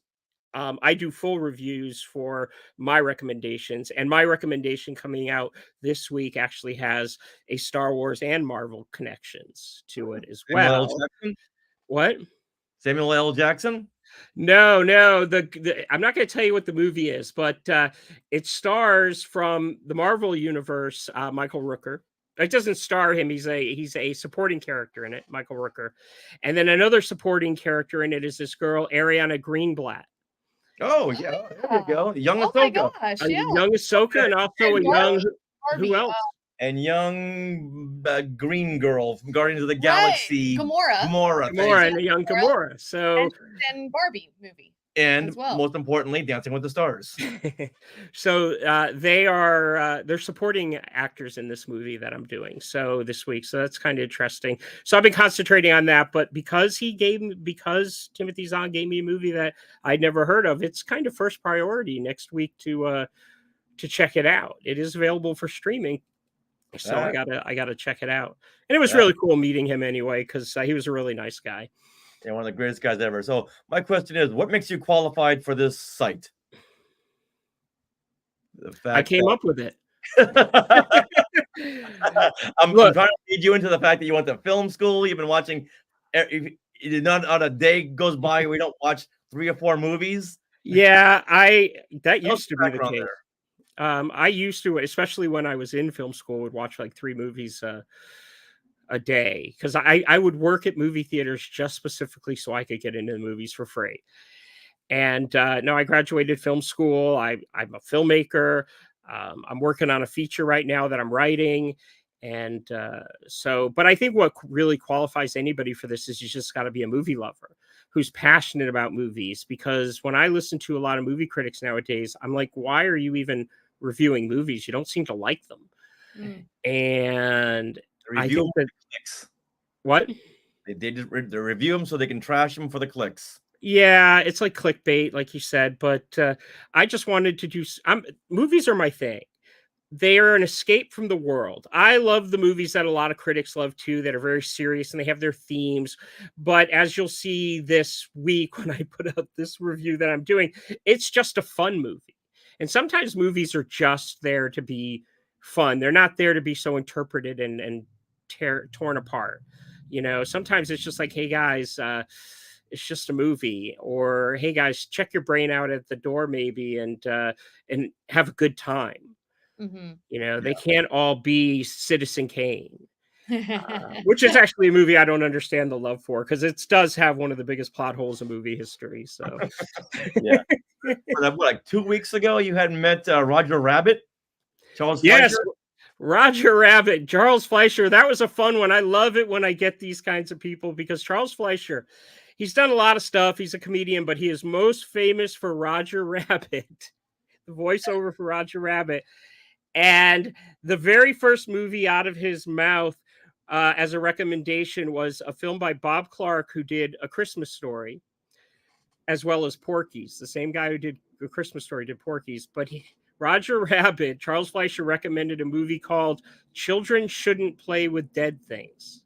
I do full reviews for my recommendations, and my recommendation coming out this week actually has a Star Wars and Marvel connections to it as Samuel L. well. Jackson? What? Samuel L. Jackson? No. I'm not going to tell you what the movie is, but it stars from the Marvel universe, Michael Rooker. It doesn't star him. He's a supporting character in it, Michael Rooker. And then another supporting character in it is this girl, Ariana Greenblatt. Oh, yeah. There we go. Young Oh my Ahsoka. gosh, A yeah. young Ahsoka and also a And young... Barbie, Who else? And young green girl from Guardians of the Galaxy. Gamora. Gamora. Gamora and a young Gamora. So, And Barbie movie. And as well. most importantly, Dancing with the Stars. so they're supporting actors in this movie that I'm doing so this week. So that's kind of interesting. So I've been concentrating on that, but because Timothy Zahn gave me a movie that I'd never heard of, it's kind of first priority next week to check it out. It is available for streaming. So I gotta check it out. And it was really cool meeting him anyway, because he was a really nice guy. Yeah, one of the greatest guys ever. So my question is, what makes you qualified for this site? I came up with it. I'm trying to lead you into the fact that you went to film school. You've been watching. Not on a day goes by we don't watch 3 or 4 movies. Yeah, that used to be the case. There. I used to, especially when I was in film school, would watch like 3 movies a day because I would work at movie theaters just specifically so I could get into the movies for free. And no, I graduated film school. I'm a filmmaker. I'm working on a feature right now that I'm writing. And but I think what really qualifies anybody for this is you just got to be a movie lover who's passionate about movies. Because when I listen to a lot of movie critics nowadays, I'm like, why are you even reviewing movies? You don't seem to like them. And I think that clicks. What? They review them so they can trash them for the clicks. Yeah, it's like clickbait, like you said. But I just wanted to do. Movies are my thing. They are an escape from the world. I love the movies that a lot of critics love too, that are very serious and they have their themes. But as you'll see this week when I put out this review that I'm doing, it's just a fun movie. And sometimes movies are just there to be fun. They're not there to be so interpreted and torn apart. You know, sometimes it's just like, hey guys, it's just a movie, or hey guys, check your brain out at the door maybe and have a good time. You know, they can't all be Citizen Kane, which is actually a movie I don't understand the love for, because it does have one of the biggest plot holes in movie history. So yeah. Like 2 weeks ago, you had met Roger Rabbit, Charles Fleischer? Roger Rabbit, Charles Fleischer. That was a fun one. I love it when I get these kinds of people, because Charles Fleischer, he's done a lot of stuff. He's a comedian, but he is most famous for Roger Rabbit, the voiceover for Roger Rabbit. And the very first movie out of his mouth as a recommendation was a film by Bob Clark, who did A Christmas Story, as well as Porky's. The same guy who did A Christmas Story did Porky's. But Roger Rabbit, Charles Fleischer recommended a movie called Children Shouldn't Play with Dead Things.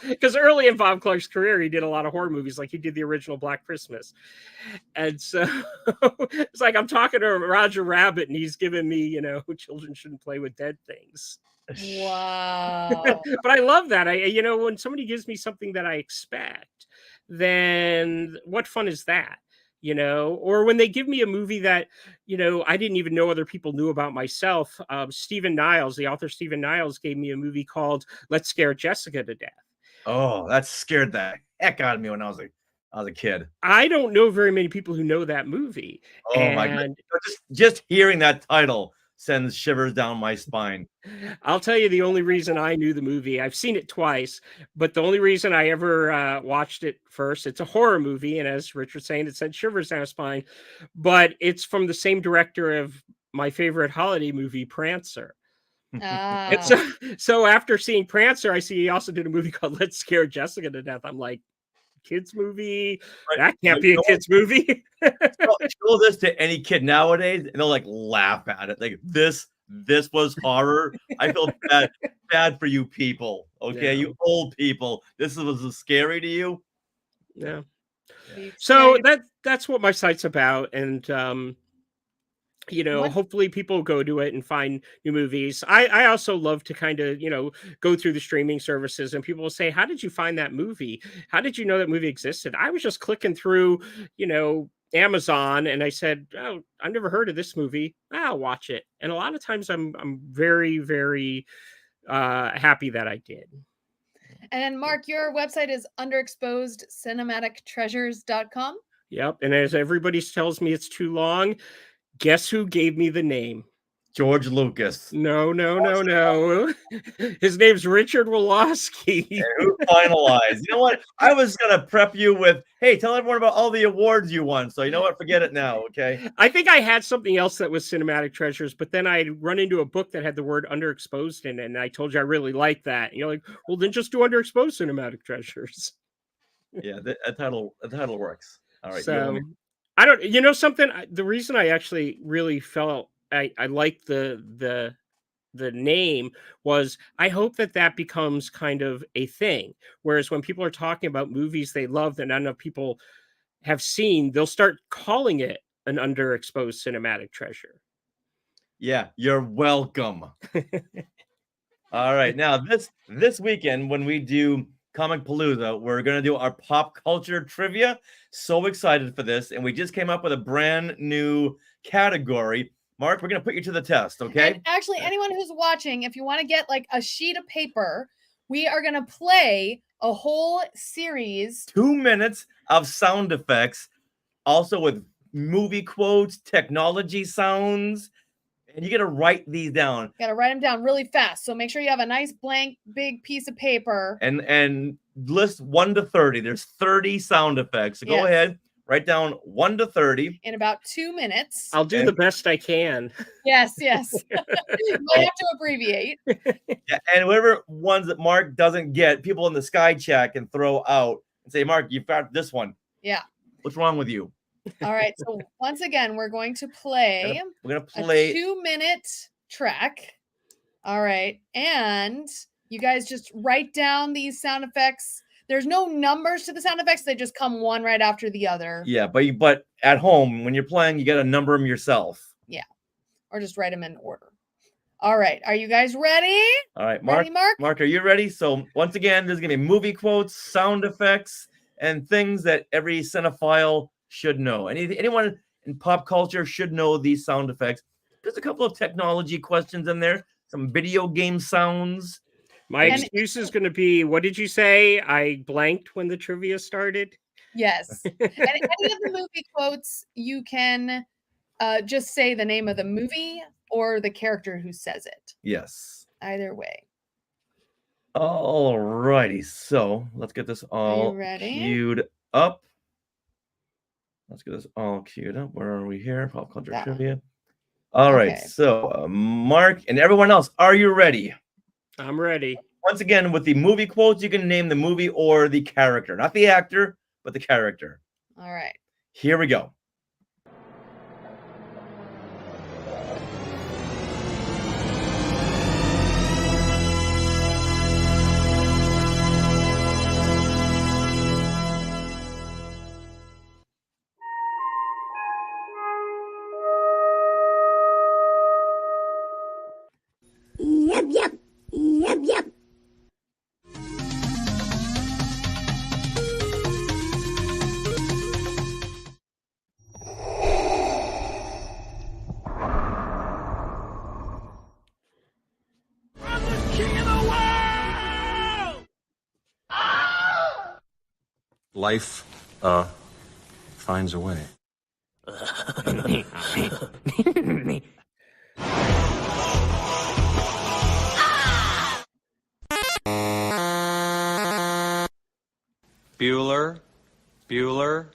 Because early in Bob Clark's career, he did a lot of horror movies, like he did the original Black Christmas. And so it's like I'm talking to Roger Rabbit and he's giving me, you know, children shouldn't play with dead things. Wow. But I love that. When somebody gives me something that I expect, then what fun is that? You know, or when they give me a movie that, you know, I didn't even know other people knew about myself. Stephen Niles, the author Stephen Niles, gave me a movie called Let's Scare Jessica to Death. Oh, that scared the heck out of me when I was a kid. I don't know very many people who know that movie. Oh my God. Just hearing that title sends shivers down my spine. I'll tell you the only reason I knew the movie. I've seen it twice, but the only reason I ever watched it first, it's a horror movie, and as Richard's saying, it sent shivers down my spine. But it's from the same director of my favorite holiday movie, Prancer. And so after seeing Prancer, I see he also did a movie called Let's Scare Jessica to Death. I'm like, kids movie? Right. That can't be a kids movie. Show this to any kid nowadays, and they'll like laugh at it. Like this was horror. I feel bad for you people. Okay, Yeah. you old people. This was scary to you. Yeah. Be So scary. that's what my site's about, and What- hopefully people go to it and find new movies. I also love to kind of go through the streaming services, and people will say, how did you find that movie? How did you know that movie existed? I was just clicking through Amazon, and I said, oh, I've never heard of this movie. I'll watch it. And a lot of times I'm very, very happy that I did. And then Mark, your website is underexposedcinematictreasures.com. Yep. And as everybody tells me it's too long, guess who gave me the name? George Lucas. No. His name's Richard Woloski. And who finalized? You know what? I was gonna prep you with, hey, tell everyone about all the awards you won. So you know what? Forget it now, okay? I think I had something else that was Cinematic Treasures, but then I run into a book that had the word underexposed in it, and I told you I really liked that. And you're like, well, then just do Underexposed Cinematic Treasures. Yeah, the title works. All right. So I don't, something. The reason I actually really felt I liked the name was I hope that becomes kind of a thing. Whereas when people are talking about movies they love that not enough people have seen, they'll start calling it an underexposed cinematic treasure. Yeah, you're welcome. All right. Now this weekend when we do Comic Palooza, we're gonna do our pop culture trivia. So excited for this, and we just came up with a brand new category. Mark, we're gonna put you to the test, okay? And actually, anyone who's watching, if you want to get like a sheet of paper, we are going to play a whole series. 2 minutes of sound effects, also with movie quotes, technology sounds, and you got to write these down. Got to write them down really fast. So make sure you have a nice blank, big piece of paper. And list 1 to 30. There's 30 sound effects. So go Yes. ahead, write down 1 to 30. In about 2 minutes. I'll do the best I can. Yes. You might have to abbreviate. Yeah, and whatever ones that Mark doesn't get, people in the Sky Chat can throw out and say, Mark, you got this one. Yeah. What's wrong with you? All right. So once again, we're going to play We're gonna a play 2-minute track. All right. And you guys just write down these sound effects. There's no numbers to the sound effects. They just come one right after the other. Yeah, but at home when you're playing, you got to number them yourself. Or just write them in order. All right. Are you guys ready? All right, Mark. Ready, Mark? Mark, are you ready? So once again, there's gonna be movie quotes, sound effects, and things that every cinephile should know. Anyone in pop culture should know these sound effects. There's a couple of technology questions in there, some video game sounds. My And- excuse is going to be, what did you say? I blanked when the trivia started. Yes. And any of the movie quotes, you can just say the name of the movie or the character who says it. Yes. Either way. All righty. So let's get this all ready? queued up. Let's get this all queued up. Where are we here? Pop culture That one. trivia. All right. Okay. So Mark and everyone else, are you ready? I'm ready. Once again, with the movie quotes, you can name the movie or the character, not the actor, but the character. All right. Here we go. Life, finds a way. Bueller, Bueller.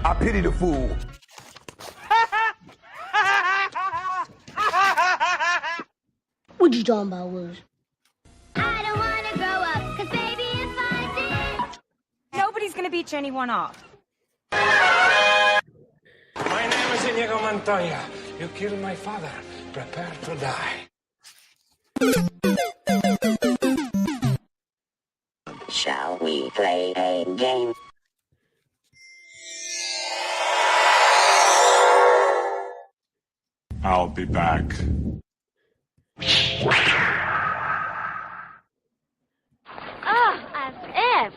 I pity the fool. What you talking about, Wiz? I don't wanna grow up, 'cause baby, if I did, Nobody's gonna beat anyone off. My name is Inigo Montoya. You killed my father. Prepare to die. Shall we play a game? I'll be back. as if.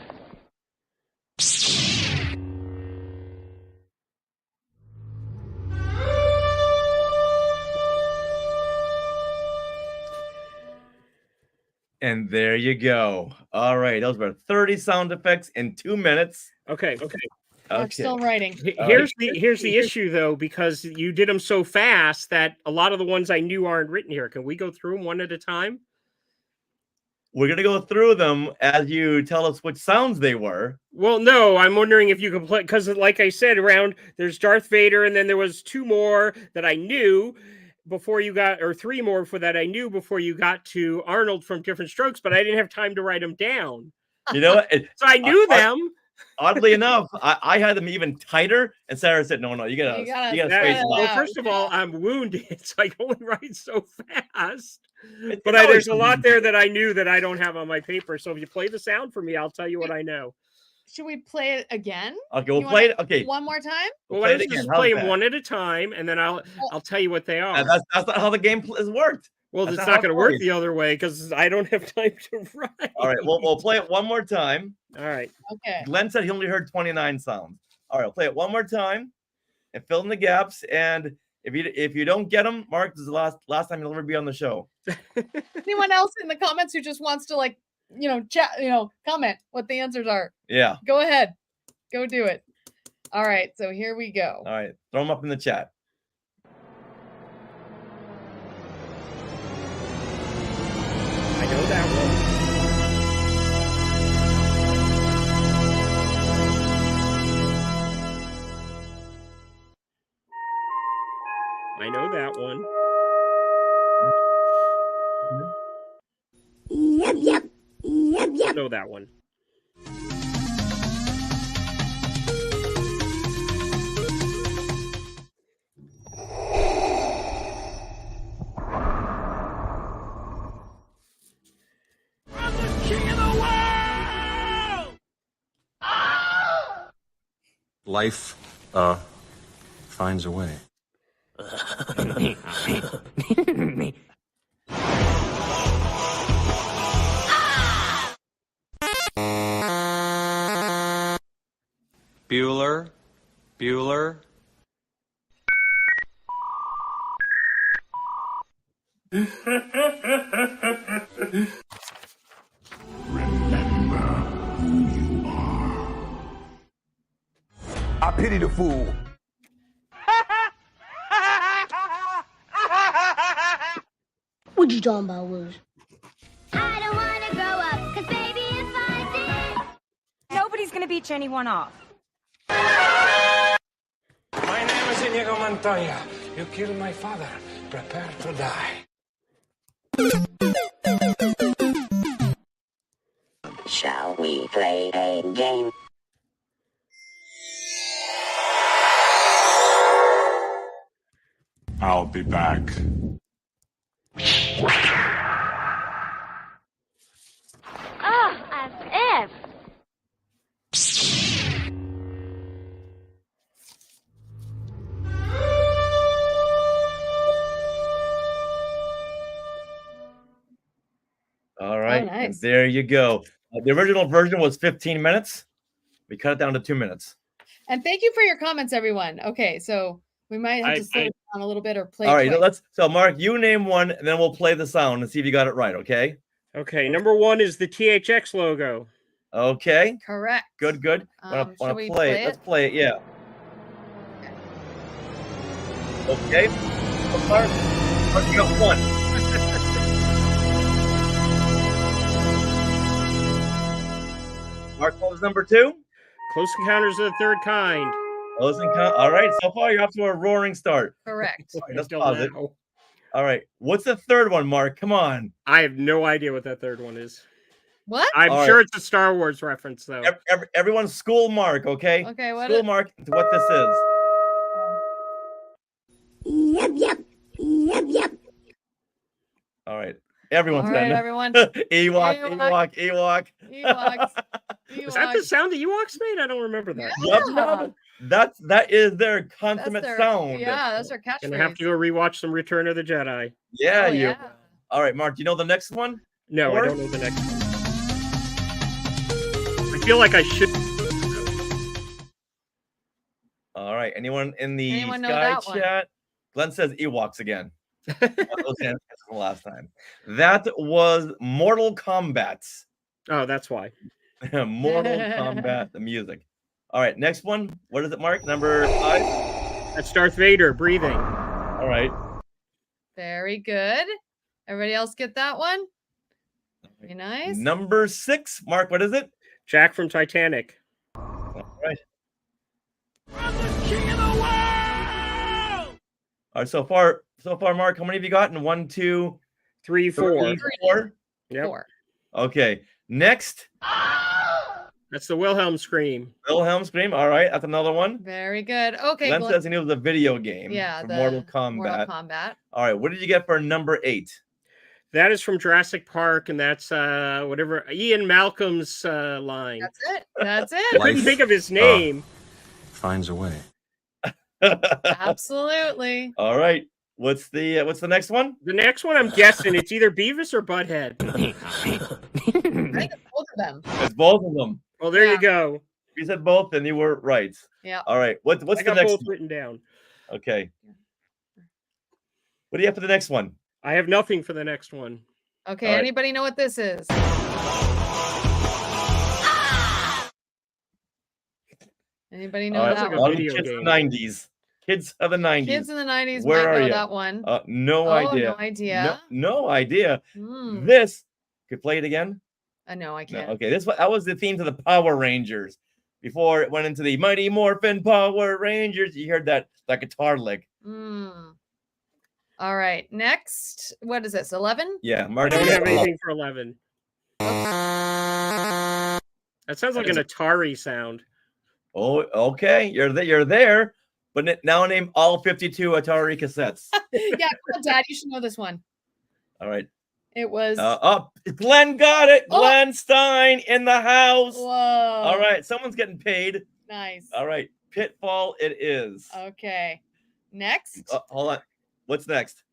And there you go. All right, those were 30 sound effects in 2 minutes. Okay. Mark's still writing. Here's the issue though, because you did them so fast that a lot of the ones I knew aren't written here. Can we go through them one at a time? We're gonna go through them as you tell us which sounds they were. Well, no, I'm wondering if you can play, because like I said, there's Darth Vader, and then there was 2 more that I knew before you got, or 3 more for that I knew before you got to Arnold from Different Strokes, but I didn't have time to write them down. You know what? So I knew them. Oddly enough, I had them even tighter, and Sarah said, "No, you gotta space them Well, out." first of all, I'm wounded, so I can only write so fast. But always there's a lot there that I knew that I don't have on my paper. So if you play the sound for me, I'll tell you what I know. Should we play it again? Okay, we'll play it. Okay, one more time. Well, play it let's again. just How's play them that? one at a time, and then I'll tell you what they are. That's not how the game has worked. Well, That's it's not not how going to it work plays. the other way because I don't have time to write. All right, we'll play it one more time. All right. Okay. Glenn said he only heard 29 sounds. All right, I'll play it one more time and fill in the gaps. And if you don't get them, Mark, this is the last time you'll ever be on the show. Anyone else in the comments who just wants to chat, comment what the answers are? Yeah. Go ahead. Go do it. All right. So here we go. All right, throw them up in the chat. I know that one. I know that one. Yep. I know that one. Life, finds a way. Bueller, Bueller. I pity the fool. What you talking about, Wiz? I don't wanna grow up, 'cause baby, if I did, Nobody's gonna beat anyone off. My name is Inigo Montoya. You killed my father. Prepare to die. Shall we play a game? I'll be back. as if. All right, and nice. there you go. The original version was 15 minutes. We cut it down to 2 minutes. And thank you for your comments, everyone. Okay, so we might have to slow it down a little bit or play. All right, twice. so Mark, you name one, and then we'll play the sound and see if you got it right. Okay. Okay, number 1 is the THX logo. Okay. Correct. Good. Good. Shall Want we to play it? Let's play it. Yeah. Okay. So far, you got one. Mark, what was number 2? Close Encounters of the Third Kind. All right. So far, you're off to a roaring start. Correct. All right, let's Until pause it. now. All right. What's the third one, Mark? Come on. I have no idea what that third one is. What? I'm All sure right. it's a Star Wars reference, though. Everyone, school Mark. Okay. Okay. What? School Mark to what this is. Yep. All right. Everyone's All right, done. everyone. Ewok. Ewoks. Is that the sound that Ewoks made? I don't remember that. Yep, no, that is their That's consummate their, sound. Yeah, that's their catchphrase. Gonna have to go rewatch some Return of the Jedi. Yeah, Oh, you. yeah. All right, Mark. Do you know the next one? No, Or- I don't know the next one. I feel like I should. All right. Anyone in the Anyone know Sky that one? chat? Glenn says Ewoks again. Those answers from last time. That was Mortal Kombat. Oh, that's why. Mortal Kombat, the music. All right, next one. What is it, Mark? Number 5. That's Darth Vader breathing. All right. Very good. Everybody else get that one? Very nice. Number 6, Mark. What is it? Jack from Titanic. All right. All right. So far, Mark. How many have you gotten? 1, 2, 3, 4. 3, 4. Yep. 4. Okay. Next, That's the Wilhelm scream. Wilhelm scream. All right, that's another one. Very good. Okay. Glenn Glenn- says he knows the video game. yeah, for the Mortal Kombat. Mortal Kombat. All right, what did you get for number 8? That is from Jurassic Park, and that's whatever Ian Malcolm's line. That's it. That's I it. couldn't Life. think of his name. Finds a way. Absolutely. All right, what's the next one? The next one, I'm guessing it's either Beavis or Butthead. I think it's both of them. It's both of them. Well, there Yeah. you go. You said both, and you were right. Yeah. All right, what's I the got next both one? written down. Okay. What do you have for the next one? I have nothing for the next one. Okay. All right. Anybody know what this is? Anybody know All right, that like a one? lot of video kids game. in the 90s. Kids of the 90s. Kids in the 90s Where might are know you? that one. No Oh, idea. no idea. No idea. Hmm. This could play it again. No, I No, can't. okay, that was the theme to the Power Rangers. Before it went into the Mighty Morphin Power Rangers, you heard that guitar lick. Mm. All right. Next, what is this? 11? Yeah, I Mark. don't you have got- anything for 11. That sounds like an Atari sound. Oh, okay, you're there. But now name all 52 Atari cassettes. Yeah, come on, Dad. You should know this one. All right. It was. Glenn got it. Oh. Glenn Stein in the house. Whoa. All right, someone's getting paid. Nice. All right, Pitfall it is. Okay. Next. Hold on. What's next?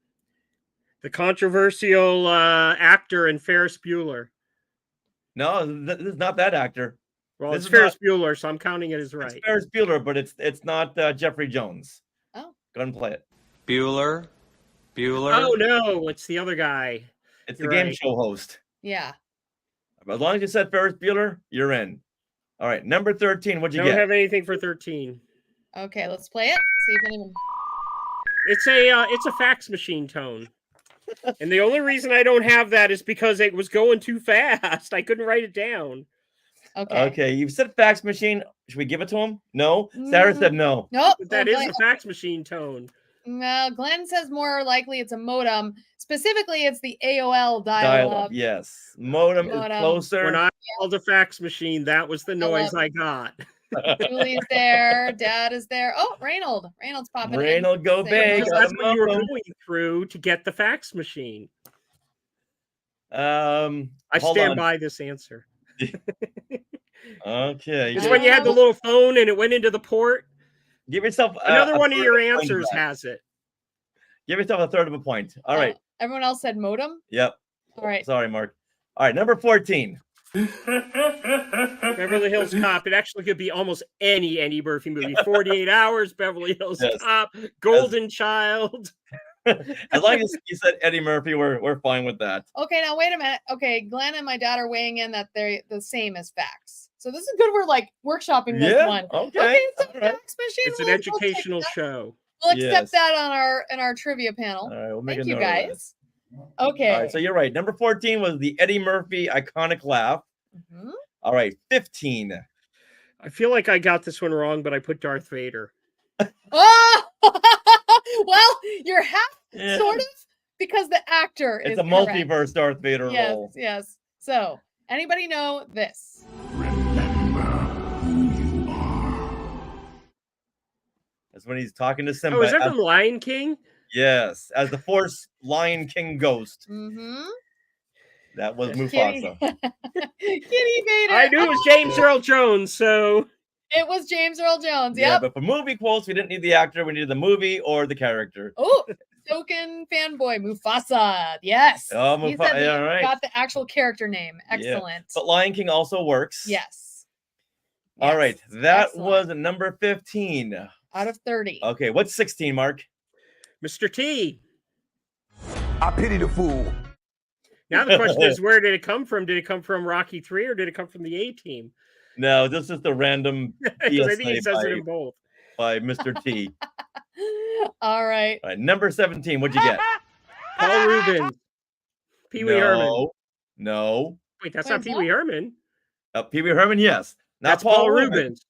The controversial actor in Ferris Bueller. No, this is not that actor. Well, This it's is Ferris Bueller, so I'm counting it as right. It's Ferris Bueller, but it's not Jeffrey Jones. Oh. Go ahead and play it. Bueller. Oh no, it's the other guy. It's You're the game right. show host. Yeah. As long as you said Ferris Bueller, you're in. All right, number 13. What'd you Don't get? have anything for 13. Okay, let's play it. See if anyone. It's a fax machine tone. And the only reason I don't have that is because it was going too fast. I couldn't write it down. Okay. Okay, you said fax machine. Should we give it to him? No. Sarah said no. Nope. But that is a fax machine tone. Well, Glenn says more likely it's a modem. Specifically, it's the AOL Dial-up. dial-up. Yes. Modem is Modem. closer. When I called a fax machine, that was the noise love I got. Julie's there. Dad is there. Oh, Reynolds popping in. Reynold, go Say big. hello. That's what you were Welcome. going through to get the fax machine. I I stand by this answer. Okay. It's when you had the little phone and it went into the port. Give yourself Another a one of third your of a point answers back. has it. Give yourself a third of a point. All right. Everyone else said modem. Yep. All right. Sorry, Mark. All right, number 14. Beverly Hills Cop. It actually could be almost any Eddie Murphy movie. 48 Hours, Beverly Hills Yes. Cop, Golden Child. As long as you said Eddie Murphy, we're fine with that. Okay, now wait a minute. Okay, Glenn and my dad are weighing in that they're the same as facts. So this is good. We're like workshopping this Yeah, one. okay, so all right. facts machine. It's an we'll take educational that. show. We'll accept Yes. that on our trivia panel. All right, we'll make Thank a you note of that. guys. Okay. All right, so you're right. Number 14 was the Eddie Murphy iconic laugh. Mhm. All right, 15. I feel like I got this one wrong, but I put Darth Vader. Oh, well, you're half Yeah. sort of because the actor is It's a correct. multiverse Darth Vader Yes, role. yes. So, anybody know this? That's when he's talking to Simba. Oh, is that as- from Lion King? yes, as the Force Lion King ghost. Mm-hmm. That was Kitty, Mufasa. Kitty Vader. I knew it was James Earl Jones, so It was James Earl Jones. Yeah, Yep. but for movie quotes, we didn't need the actor. We needed the movie or the character. Oh, token fanboy Mufasa. Yes. Oh, He Mufa- said we yeah, all right. got the actual character name. Yeah. Excellent. But Lion King also works. Yes. All right. That Excellent. was number 15. Out of 30. Okay. What's 16, Mark? Mr. T. I pity the fool. Now the question is, where did it come from? Did it come from Rocky 3 or did it come from the A-Team? No, this is the random Because I think he PSA says it in both. by Mr. T. All right. All right. Number 17. What'd you get? Paul Rubens. Pee Wee Herman. No. Wait, that's Wait, not Pee Wee Herman. Pee Wee Herman, yes. Not That's Paul Rubens.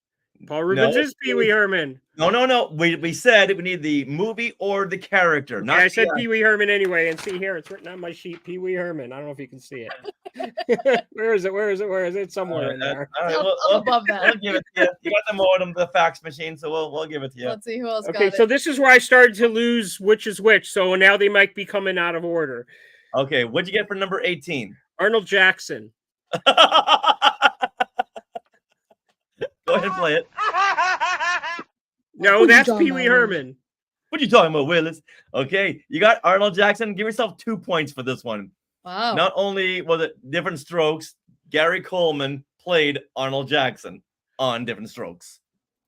Paul Rubens No. is Pee Wee Herman. No. We said we need the movie or the character. Okay, Not I said the- Pee Wee Herman anyway, and see here, it's written on my sheet, Pee Wee Herman. I don't know if you can see it. Where is it? Where is it? Where is it? It's somewhere in there. All right, Up we'll above that. we'll give it to you. You got the modem, the fax machine, so we'll give it to you. Let's see who else Okay, got so it. this is where I started to lose which is which. So now they might be coming out of order. Okay, what'd you get for number 18? Arnold Jackson. Go ahead and play it. No, Who'd you that's talk Pee Wee about? Herman. What are you talking about, Willis? Okay, you got Arnold Jackson. Give yourself 2 points for this one. Wow. Not only was it Different Strokes, Gary Coleman played Arnold Jackson on Different Strokes.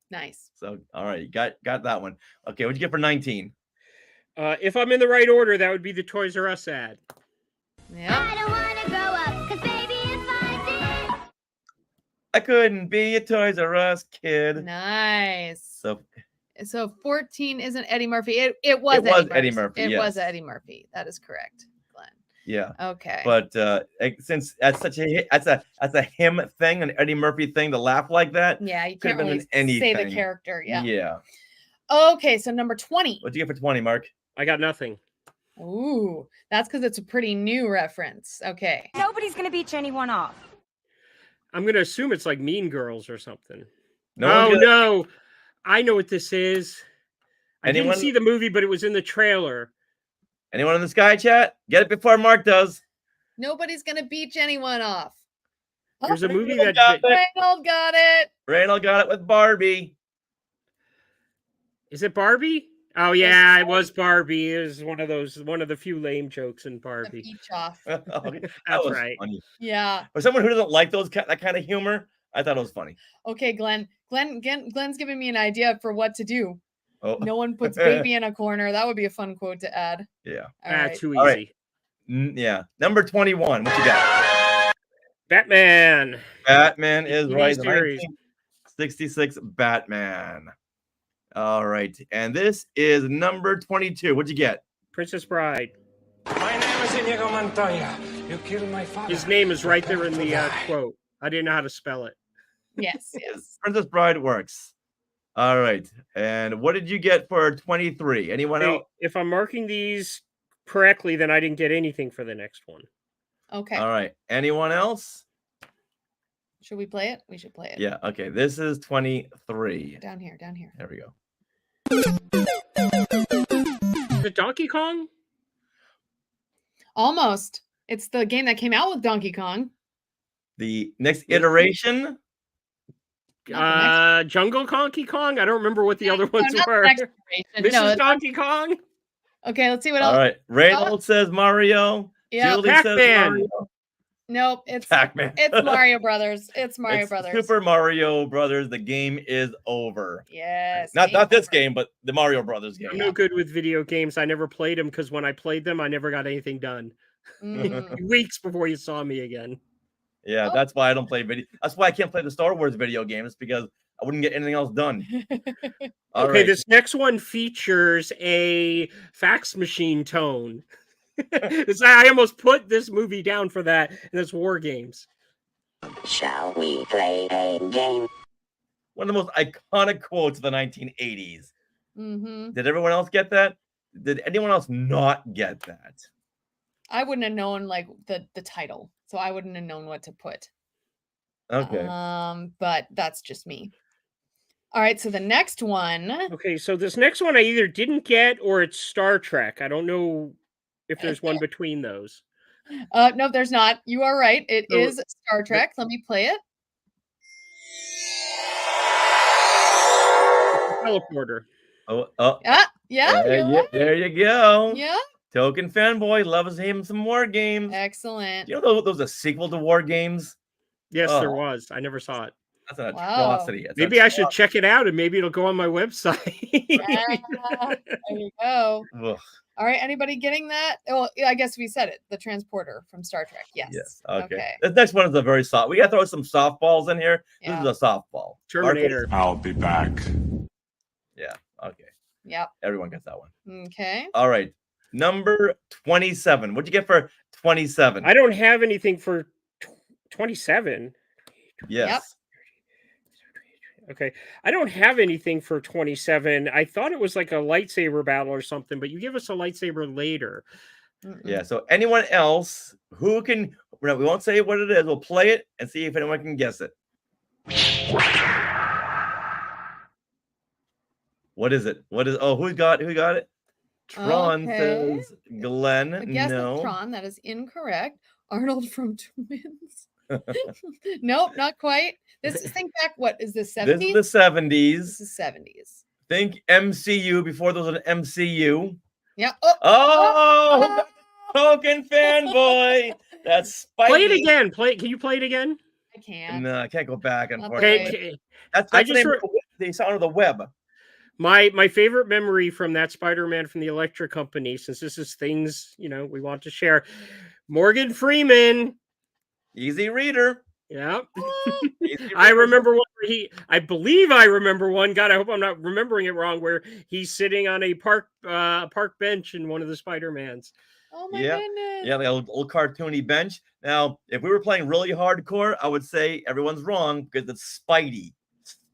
Nice. So, all right, you got that one. Okay, what'd you get for 19? If I'm in the right order, that would be the Toys R Us ad. Yeah. I don't wanna grow up, 'cause baby, if I did, I couldn't be a Toys R Us kid. Nice. So, 14 isn't Eddie Murphy. It was Eddie Murphy, It was yes. Eddie Murphy. That is correct, Glenn. yeah. Okay. But since that's such that's a him thing, an Eddie Murphy thing to laugh like that. yeah, you could've can't been really in say the anything. character. Yeah. Yeah. Okay, so number 20. What'd you get for 20, Mark? I got nothing. Ooh, that's because it's a pretty new reference. Okay. Nobody's gonna beat anyone off. I'm going to assume it's like Mean Girls or something. No Oh, one's gonna- no. I know what this is. I Anyone? didn't see the movie, but it was in the trailer. Anyone in the Sky Chat? Get it before Mark does. Nobody's gonna beat anyone off. Oh, There's a movie Reynold that got it. Reynold got it. Reynold got it with Barbie. is it Barbie? Oh yeah, it was Barbie. It was one of the few lame jokes in The Barbie. beach off. That That's was right. funny. Yeah. For someone who doesn't like that kind of humor, I thought it was funny. Okay, Glenn. Glenn's giving me an idea for what to do. Oh, No one puts baby in a corner. That would be a fun quote to add. yeah. All right. Too All right. easy. Yeah. Number 21. What you got? Batman. Batman is TV right. series. 1966 Batman. All right. And this is number 22. What'd you get? Princess Bride. My name is Inigo Montoya. You killed my father. His name is right there in Prepare the to die. quote. I didn't know how to spell it. Yes, yes. Princess Bride works. All right. And what did you get for 23? Anyone Hey, else? if I'm marking these correctly, then I didn't get anything for the next one. Okay. All right. Anyone else? Should we play it? We should play it. Yeah. Okay. This is 23. Down here, down here. There we go. Is it Donkey Kong? Almost. It's the game that came out with Donkey Kong. The next iteration. Jungle Donkey Kong? I don't remember what the other No, ones not the were. next iteration. This No, is it's- Donkey Kong? Okay, let's see what All else. right. Reynolds says Mario. Yeah. Julie says Pac-Man. Mario. Nope. It's Pac-Man. it's Mario Brothers. It's Mario It's Brothers. Super Mario Brothers. The game is over. Yes. Not game this over. game, but the Mario Brothers game. I'm no good with video games. I never played them because when I played them, I never got anything done. Mm. Weeks before you saw me again. Yeah, Oh. that's why I don't play video. That's why I can't play the Star Wars video games because I wouldn't get anything else done. All Okay, right. this next one features a fax machine tone. I almost put this movie down for that, and it's War Games. Shall we play a game? One of the most iconic quotes of the 1980s. hmm Did everyone else get that? Did anyone else not get that? I wouldn't have known like the title, so I wouldn't have known what to put. Okay. But that's just me. All right, so the next one. Okay, so this next one I either didn't get or it's Star Trek. I don't know if there's one between those. No, there's not. You are right. It So- is Star Trek. Let me play it. Teleporter. Oh, Yeah, you're right. there you go. Yeah. Token fanboy loves him some War Games. Excellent. Do you know there was a sequel to War Games? Yes, there Oh. was. I never saw it. That's an Wow. atrocity. It's Maybe I should check it out and maybe it'll go on my website. Yeah, there you go. Ugh, All right, anybody getting that? Oh, yeah, I guess we said it. The transporter from Star Trek. Yes. yes. Okay. This next one is a very soft. We got to throw some softballs in here. Yeah. This is a softball. Terminator. I'll be back. Yeah. Okay. Yep. Everyone gets that one. Okay. All right. Number 27. What'd you get for 27? I don't have anything for 27. Yes. Okay. I don't have anything for 27. I thought it was like a lightsaber battle or something, but you give us a lightsaber later. Mm-mm. Yeah. So anyone else who can, we won't say what it is. We'll play it and see if anyone can guess it. What is it? What is? Oh, who got it? Tron Okay. says Glenn. A guess No. of Tron. That is incorrect. Arnold from Twins. Nope, not quite. Think back. What is this? 70s? This is the 70s. This is 70s. Think MCU before there was an MCU. Yeah. Oh, token fanboy. That's Spidey. Play it again. Can you play it again? I can't. No, I can't go back. Okay. Unfortunately, Okay. that's I the just name of the sound of the web. My favorite memory from that Spider-Man from the Electric Company, since this is things, we want to share. Morgan Freeman. Easy reader. Yeah. Easy I reader. remember one where I believe I remember one. God, I hope I'm not remembering it wrong, where he's sitting on a park bench in one of the Spider-Mans. Oh my Yeah. goodness. Yeah, the old cartoony bench. Now, if we were playing really hardcore, I would say everyone's wrong because it's Spidey.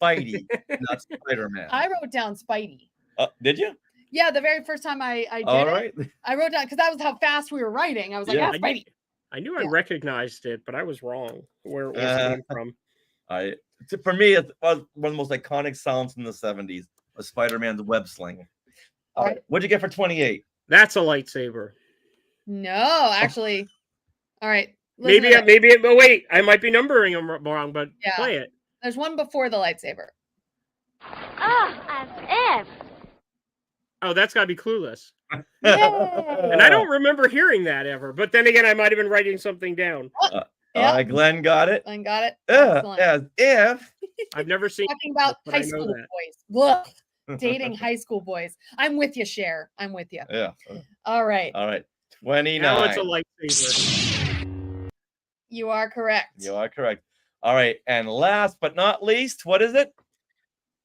Spidey, not Spider-Man. I wrote down Spidey. Did you? Yeah, the very first time I did All it, right. I wrote down because that was how fast we were writing. I was like, Yeah. yeah, Spidey. I knew I Yeah. recognized it, but I was wrong where it was came from. For me, it was one of the most iconic sounds from the 70s was Spider-Man's web sling. All right. What'd you get for 28? That's a lightsaber. No, actually. All right. Maybe, listen to this. but wait, I might be numbering them wrong, but Yeah. play it. There's one before the lightsaber. Oh, as if. Oh, that's got to be Clueless. And Yay! I don't remember hearing that ever. But then again, I might have been writing something down. Yeah. Glenn got it. Glenn got it. Excellent. As if. I've never seen. Talking about but high I know school that. boys. Blah. Dating high school boys. I'm with you, Cher. I'm with you. Yeah. All right. All right. 29. Now it's a lightsaber. You are correct. You are correct. All right. And last but not least, what is it?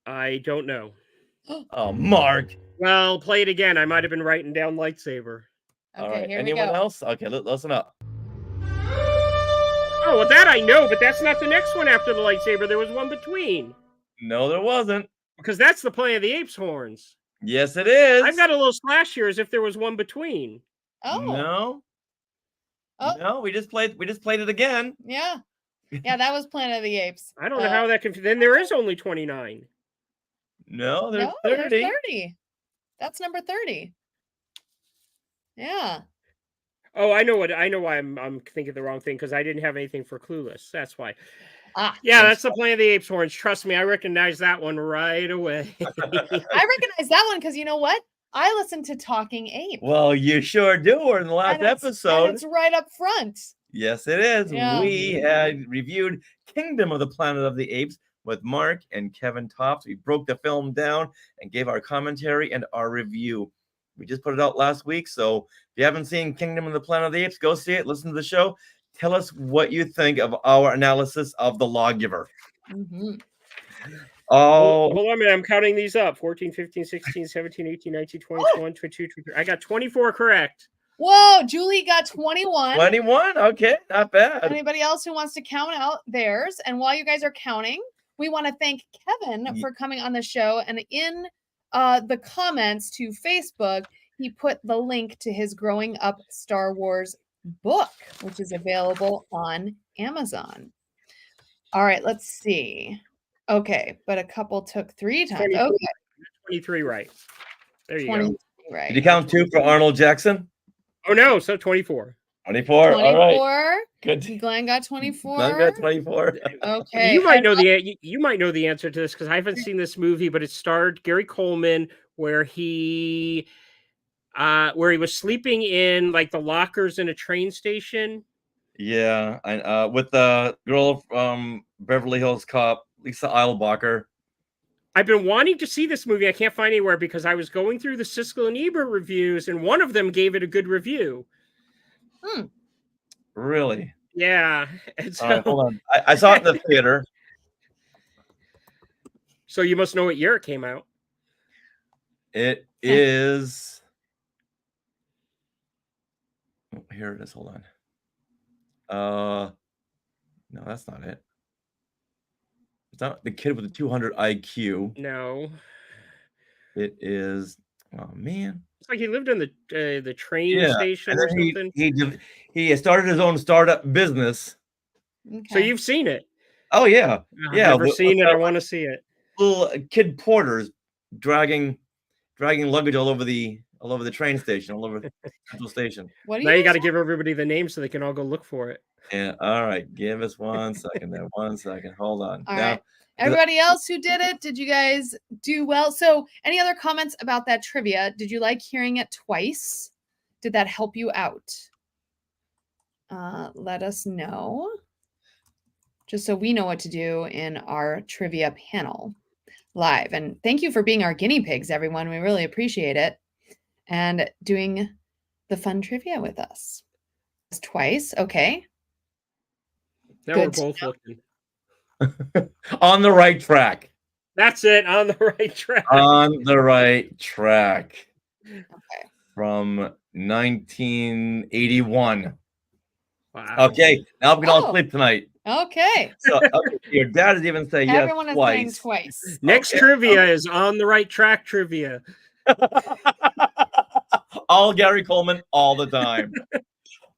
I don't know. Oh, Mark. Well, play it again. I might have been writing down lightsaber. All Okay, right. here Anyone we go. else? Okay, listen up. Oh, well, that I know, but that's not the next one after the lightsaber. There was one between. No, there wasn't. Because that's the Planet of the Apes horns. Yes, it is. I've got a little slash here as if there was one between. Oh, No. Oh. No, we just played it again. yeah. Yeah, that was Planet of the Apes. I don't know how that can. Then there is only 29. No, there's No, 30. there's 30. That's number 30. Yeah. Oh, I know why I'm thinking the wrong thing because I didn't have anything for Clueless. That's why. Ah. Yeah, that's the Planet of the Apes horns. Trust me, I recognize that one right away. I recognize that one because you know what? I listened to Talking Ape. Well, you sure do. We're in the last And it's episode. right up front. Yes, it is. Yeah. We had reviewed Kingdom of the Planet of the Apes with Mark and Kevin Tops. We broke the film down and gave our commentary and our review. We just put it out last week. So if you haven't seen Kingdom of the Planet of the Apes, go see it. Listen to the show. Tell us what you think of our analysis of The Lawgiver. Mhm. Oh, Hold on a minute. I'm counting these up. 14, 15, 16, 17, 18, 19, 20, 21, 22, 23. I got 24 correct. Whoa, Julie got 21. 21. Okay, not bad. Anybody else who wants to count out theirs? And while you guys are counting, we want to thank Kevin for coming on the show. And in the comments to Facebook, he put the link to his Growing Up Star Wars book, which is available on Amazon. All right, let's see. Okay, but a couple took 3 times. 23. Okay, 23 right. There you 20, go. right. Did you count 2 for Arnold Jackson? Oh, no. So 24. 24. 24. All right. Good. Glenn got 24. Glenn got 24. Okay. You might and- know you might know the answer to this because I haven't seen this movie, but it starred Gary Coleman where he was sleeping in like the lockers in a train station. Yeah, and with the girl from Beverly Hills Cop, Lisa Eilbacher. I've been wanting to see this movie. I can't find anywhere because I was going through the Siskel and Ebert reviews, and one of them gave it a good review. Really? Yeah. And All right, so, hold on. I saw it in the theater. so you must know what year it came out. It is. Oh, here it is. Hold on. No, that's not it. It's not the kid with the 200 IQ. No. It is. Oh man. It's like he lived in the train Yeah, station and or then something. he started his own startup business. So you've seen it. Oh yeah, I've yeah. never seen it. I with want to see it. little kid porters dragging luggage all over the train station, all over the central station. What do Now you got to guys give everybody the name so they can all go look for it. Yeah. All right. Give us 1 second there. 1 second. Hold on. All now, right. Everybody else who did it, did you guys do well? So, any other comments about that trivia? Did you like hearing it twice? Did that help you out? Let us know. Just so we know what to do in our trivia panel live. And thank you for being our guinea pigs, everyone. We really appreciate it. And doing the fun trivia with us. Twice. Okay. Now Good to we're both looking. on the right track. That's it. On the right track. On the right track. Okay. From 1981. Wow. Okay. Now we can all Oh. sleep tonight. Okay. So okay, your dad is even say yes Everyone is saying twice. twice. Next Okay. trivia is on the right track trivia. All Gary Coleman all the time.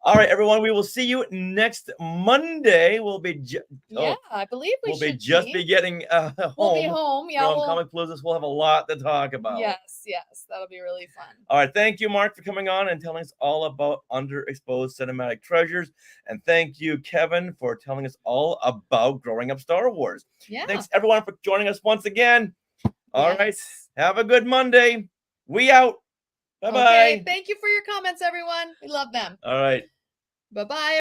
All right, everyone. We will see you next Monday. We'll be Yeah, I believe we we'll should be just be getting home. We'll be home. Yeah. from We'll, Comic Palooza. We'll have a lot to talk about. yes. That'll be really fun. All right. Thank you, Mark, for coming on and telling us all about underexposed cinematic treasures. And thank you, Kevin, for telling us all about Growing Up Star Wars. Yeah. Thanks, everyone, for joining us once again. All right. Yes. Have a good Monday. We out. Bye-bye. Okay. Thank you for your comments, everyone. We love them. All right. Bye-bye.